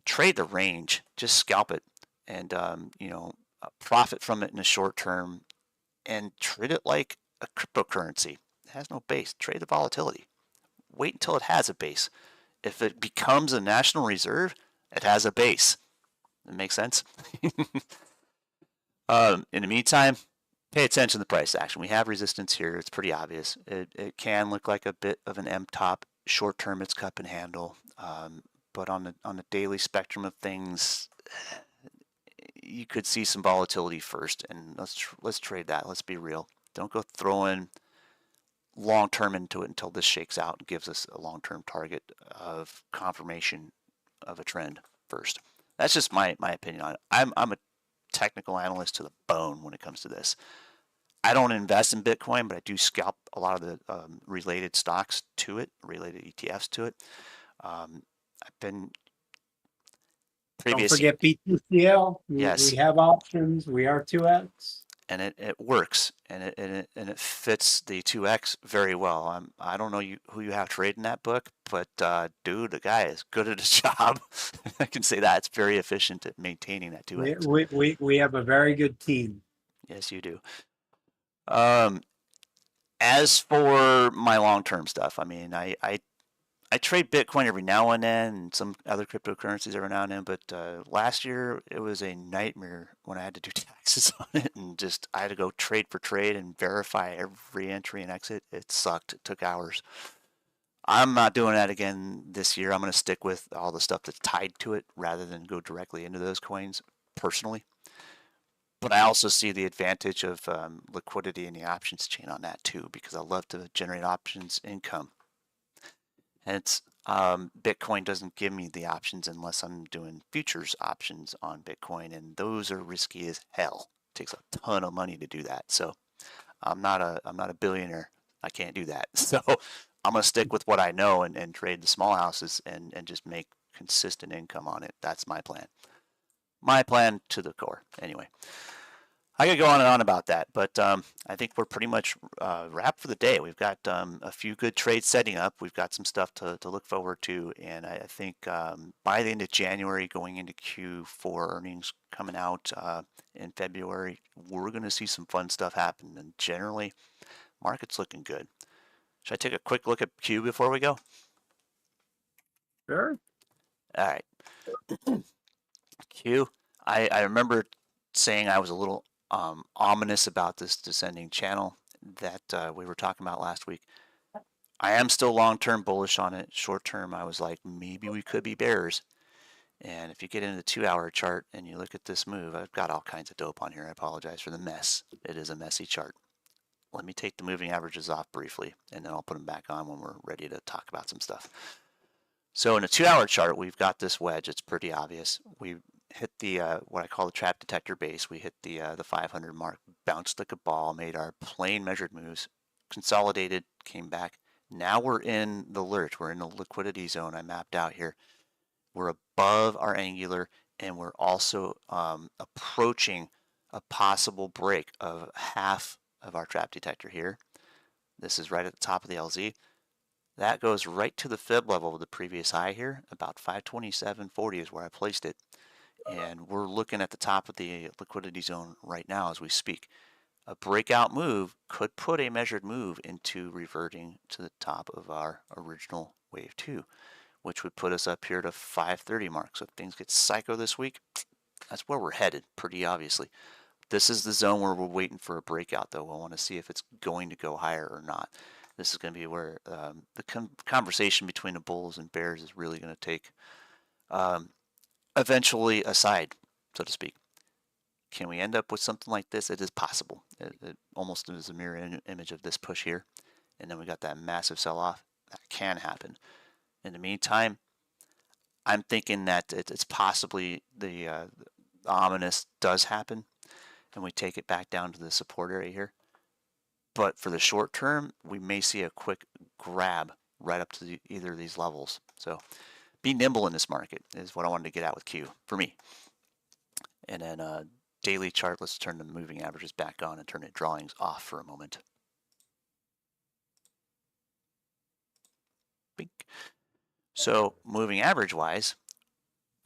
trade the range. Just scalp it and, profit from it in the short term and treat it like a cryptocurrency. It has no base. Trade the volatility. Wait until it has a base. If it becomes a national reserve, it has a base. That makes sense? In the meantime, pay attention to the price action. We have resistance here. It's pretty obvious. It can look like a bit of an M top. Short term, it's cup and handle. But on the daily spectrum of things, you could see some volatility first, and let's trade that. Let's be real. Don't go throwing long term into it until this shakes out and gives us a long term target of confirmation of a trend first. That's just my opinion on it. I'm a technical analyst to the bone when it comes to this. I don't invest in Bitcoin, but I do scalp a lot of the related stocks to it, related ETFs to it. I've been Don't previous, forget BTCL. yes, We have options. We are 2X. and it works, and it fits the 2x very well. I don't know who you have trading that book, but dude, the guy is good at his job. I can say that it's very efficient at maintaining that 2x. We have a very good team. Yes, you do. As for my long term stuff, I mean, I trade Bitcoin every now and then, and some other cryptocurrencies every now and then. But last year it was a nightmare when I had to do taxes on it, and just I had to go trade for trade and verify every entry and exit. It sucked. It took hours. I'm not doing that again this year. I'm going to stick with all the stuff that's tied to it rather than go directly into those coins personally. But I also see the advantage of liquidity in the options chain on that too, because I love to generate options income. And it's Bitcoin doesn't give me the options unless I'm doing futures options on Bitcoin, and those are risky as hell. It takes a ton of money to do that. So I'm not a billionaire. I can't do that. So I'm gonna stick with what I know and trade the small houses and just make consistent income on it. That's my plan. My plan to the core. Anyway, I could go on and on about that, but I think we're pretty much wrapped for the day. We've got a few good trades setting up. We've got some stuff to look forward to, and I think by the end of January, going into Q4 earnings coming out in February, we're going to see some fun stuff happen. And generally, market's looking good. Should I take a quick look at Q before we go? Sure. All right. Q. I remember saying I was a little ominous about this descending channel that we were talking about last week. I am still long-term bullish on it. Short-term, I was like, maybe we could be bears. And if you get into the 2-hour chart and you look at this move, I've got all kinds of dope on here. I apologize for the mess. It is a messy chart. Let me take the moving averages off briefly, and then I'll put them back on when we're ready to talk about some stuff. So in a 2-hour chart, we've got this wedge. It's pretty obvious. We hit the what I call the trap detector base. We hit the 500 mark, bounced like a ball, made our plain measured moves, consolidated, came back. Now we're in the lurch. We're in the liquidity zone I mapped out here. We're above our angular, and we're also approaching a possible break of half of our trap detector here. This is right at the top of the LZ. That goes right to the fib level of the previous high here. About 527.40 is where I placed it. And we're looking at the top of the liquidity zone right now as we speak. a breakout move could put a measured move into reverting to the top of our original wave 2, which would put us up here to 530 mark. So if things get psycho this week, that's where we're headed, pretty obviously. This is the zone where we're waiting for a breakout, though. We'll want to see if it's going to go higher or not. This is going to be where the conversation between the bulls and bears is really going to take eventually a side, so to speak. Can we end up with something like this? It is possible. It almost is a mirror image of this push here. And then we got that massive sell-off. That can happen. In the meantime, I'm thinking that it's possibly the ominous does happen, and we take it back down to the support area here. But for the short term, we may see a quick grab right up to either of these levels. So be nimble in this market is what I wanted to get at with Q for me. And then daily chart, let's turn the moving averages back on and turn the drawings off for a moment. Bink. So moving average wise,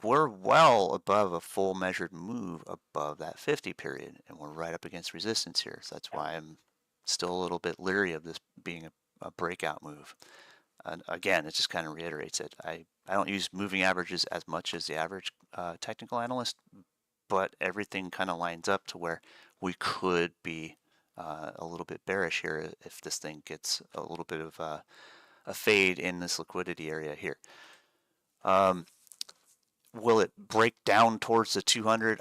we're well above a full measured move above that 50 period, and we're right up against resistance here. So that's why I'm still a little bit leery of this being a breakout move. And again, it just kind of reiterates it. I don't use moving averages as much as the average technical analyst, but everything kind of lines up to where we could be a little bit bearish here if this thing gets a little bit of a fade in this liquidity area here. Will it break down towards the 200?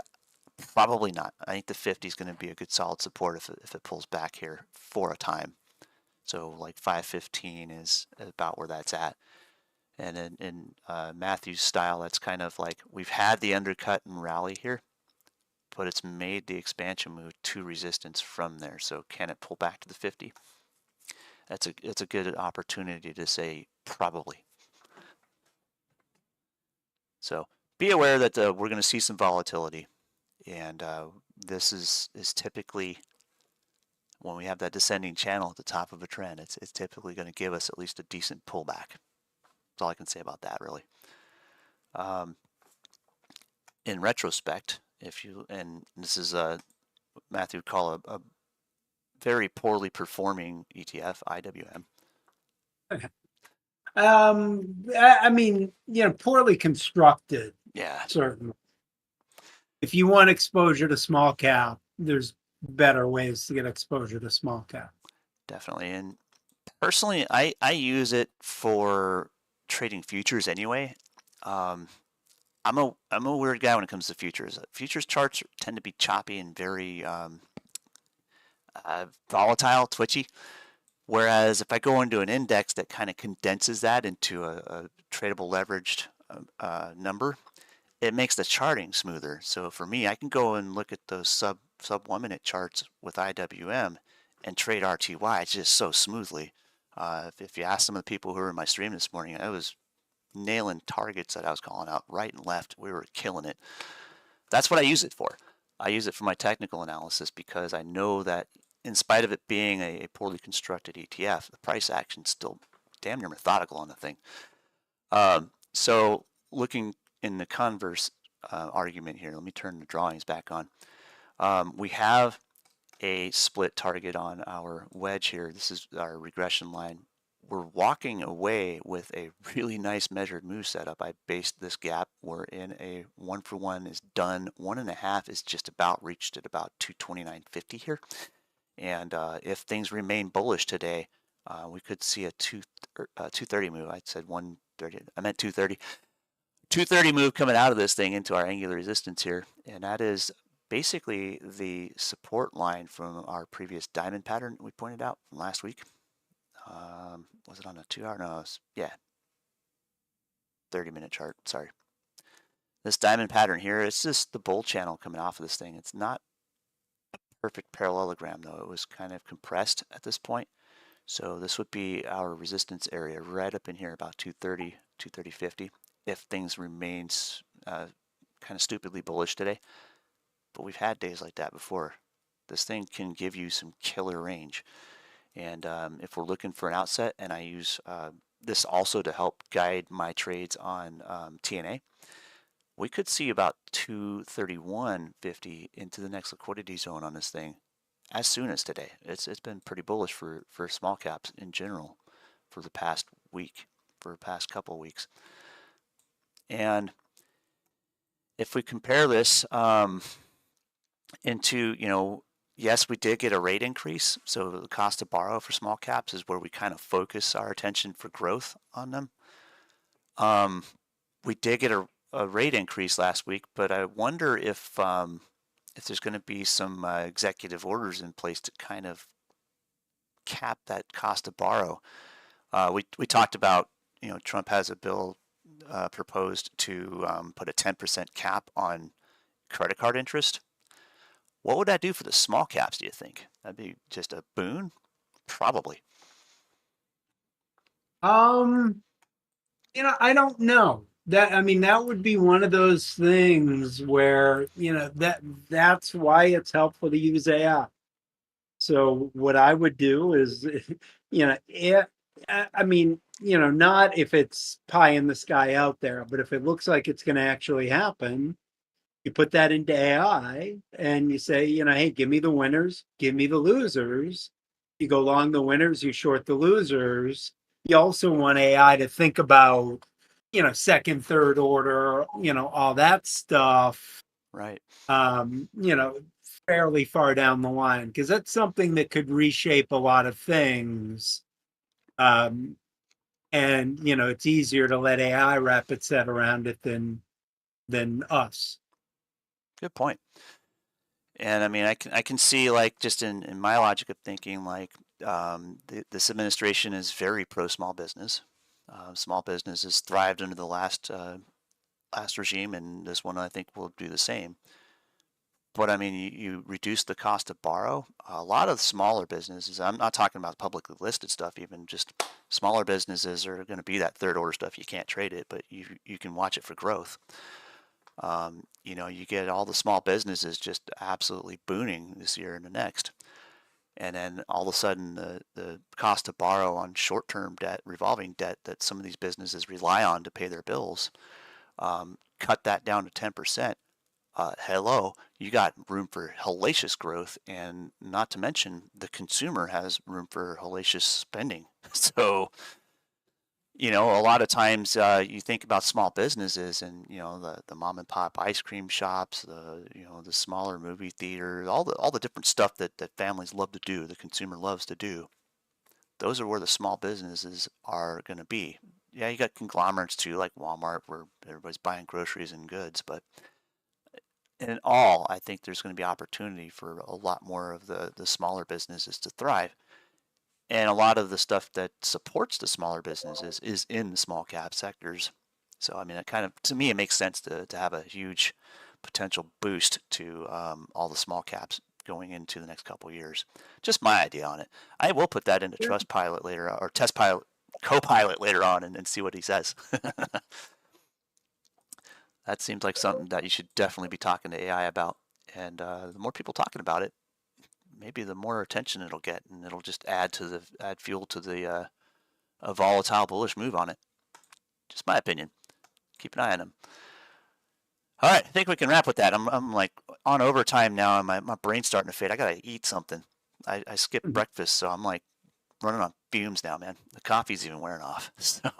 Probably not. I think the 50 is going to be a good solid support if it pulls back here for a time. So like 515 is about where that's at. And in Matthew's style, that's kind of like we've had the undercut and rally here, but it's made the expansion move to resistance from there. So can it pull back to the 50? It's a good opportunity to say probably. So be aware that we're going to see some volatility, and this is typically when we have that descending channel at the top of a trend. It's typically going to give us at least a decent pullback. That's all I can say about that, really. In retrospect, and this is Matthew would call a very poorly performing ETF, IWM. I mean, poorly constructed. Yeah. Certainly. If you want exposure to small cap, there's better ways to get exposure to small cap. Definitely. And personally, I use it for trading futures anyway. I'm a weird guy when it comes to futures. Futures charts tend to be choppy and very volatile, twitchy. Whereas if I go into an index that kind of condenses that into a tradable leveraged number, it makes the charting smoother. So for me, I can go and look at those sub 1 minute charts with IWM and trade RTY just so smoothly. If you ask some of the people who were in my stream this morning, I was nailing targets that I was calling out right and left. We were killing it. That's what I use it for. I use it for my technical analysis because I know that in spite of it being a poorly constructed ETF, the price action's still damn near methodical on the thing. So looking in the converse argument here, let me turn the drawings back on. We have a split target on our wedge here. This is our regression line. We're walking away with a really nice measured move setup. I based this gap. We're in a 1-for-1 is done. 1.5 is just about reached at about 229.50 here. And if things remain bullish today, we could see a 230 move. I said 130. I meant 230. 230 move coming out of this thing into our angular resistance here, and that is basically the support line from our previous diamond pattern we pointed out from last week. Was it on a 2 hour? No, yeah, 30-minute chart. Sorry. This diamond pattern here, it's just the bull channel coming off of this thing. It's not a perfect parallelogram though. It was kind of compressed at this point. So this would be our resistance area right up in here, about 230, 230.50, if things remain kind of stupidly bullish today. But we've had days like that before. This thing can give you some killer range. And if we're looking for an outset, and I use this also to help guide my trades on TNA, we could see about 231.50 into the next liquidity zone on this thing. as soon as today. It's been pretty bullish for small caps in general for the past week, for the past couple of weeks. And if we compare this into, yes, we did get a rate increase. So the cost to borrow for small caps is where we kind of focus our attention for growth on them. We did get a rate increase last week, but I wonder if there's going to be some executive orders in place to kind of cap that cost to borrow. We talked about, Trump has a bill proposed to put a 10% cap on credit card interest. What would that do for the small caps, do you think? That'd be just a boon? Probably. Um, I don't know. I mean, that would be one of those things where, that's why it's helpful to use AI. So what I would do is, I mean, not if it's pie in the sky out there, but if it looks like it's going to actually happen, you put that into AI and you say, hey, give me the winners, give me the losers. You go long the winners, you short the losers. You also want AI to think about, second, third order, all that stuff, Right. um, you know, fairly far down the line, because that's something that could reshape a lot of things. Um, and it's easier to let AI wrap its head around it than us. Good point. And I mean, I can see, like, just in my logic of thinking, like, this administration is very pro small business. Small business has thrived under the last regime, and this one I think will do the same. But I mean, you reduce the cost to borrow. A lot of smaller businesses, I'm not talking about publicly listed stuff, even just smaller businesses are going to be that third order stuff. You can't trade it, but you can watch it for growth. You get all the small businesses just absolutely booming this year and the next. And then all of a sudden, the cost to borrow on short-term debt, revolving debt that some of these businesses rely on to pay their bills, cut that down to 10%. Hello, you got room for hellacious growth, and not to mention the consumer has room for hellacious spending. So, a lot of times you think about small businesses and, the mom and pop ice cream shops, the smaller movie theaters, all the different stuff that families love to do, the consumer loves to do. Those are where the small businesses are going to be. Yeah, you got conglomerates too, like Walmart, where everybody's buying groceries and goods, but in all, I think there's going to be opportunity for a lot more of the smaller businesses to thrive. And a lot of the stuff that supports the smaller businesses is in the small cap sectors. So, I mean, it kind of, to me, it makes sense to have a huge potential boost to all the small caps going into the next couple of years. Just my idea on it. I will put that into Yeah. Trust Pilot later, or Test Pilot, Copilot later on, and see what he says. That seems like something that you should definitely be talking to AI about. And the more people talking about it, maybe the more attention it'll get, and it'll just add fuel to the a volatile bullish move on it. Just my opinion. Keep an eye on them. All right, I think we can wrap with that. I'm like on overtime now, and my brain's starting to fade. I gotta eat something. I skipped breakfast, so I'm like running on fumes now, man. The coffee's even wearing off. So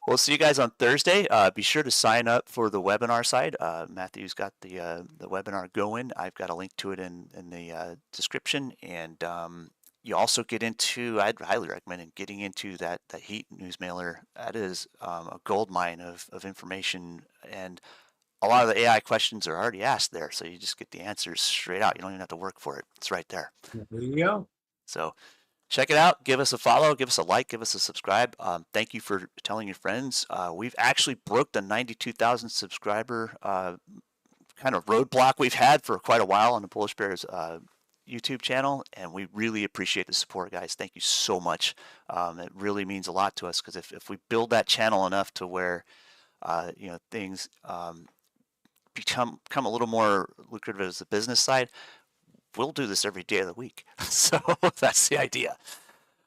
we'll see you guys on Thursday. Be sure to sign up for the webinar side. Matthew's got the webinar going. I've got a link to it in the description, and you also get into. I'd highly recommend getting into that Heat news mailer. That is a gold mine of information, and a lot of the AI questions are already asked there, so you just get the answers straight out. You don't even have to work for it. It's right there. There you go. So check it out. Give us a follow. Give us a like. Give us a subscribe. Thank you for telling your friends. We've actually broke the 92,000 subscriber kind of roadblock we've had for quite a while on the Bullish Bears YouTube channel, and we really appreciate the support, guys. Thank you so much. It really means a lot to us, because if we build that channel enough to where things become a little more lucrative as the business side, we'll do this every day of the week. So that's the idea.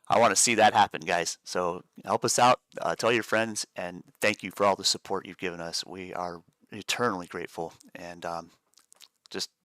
I want to see that happen, guys. So help us out, tell your friends, and thank you for all the support you've given us. We are eternally grateful, and just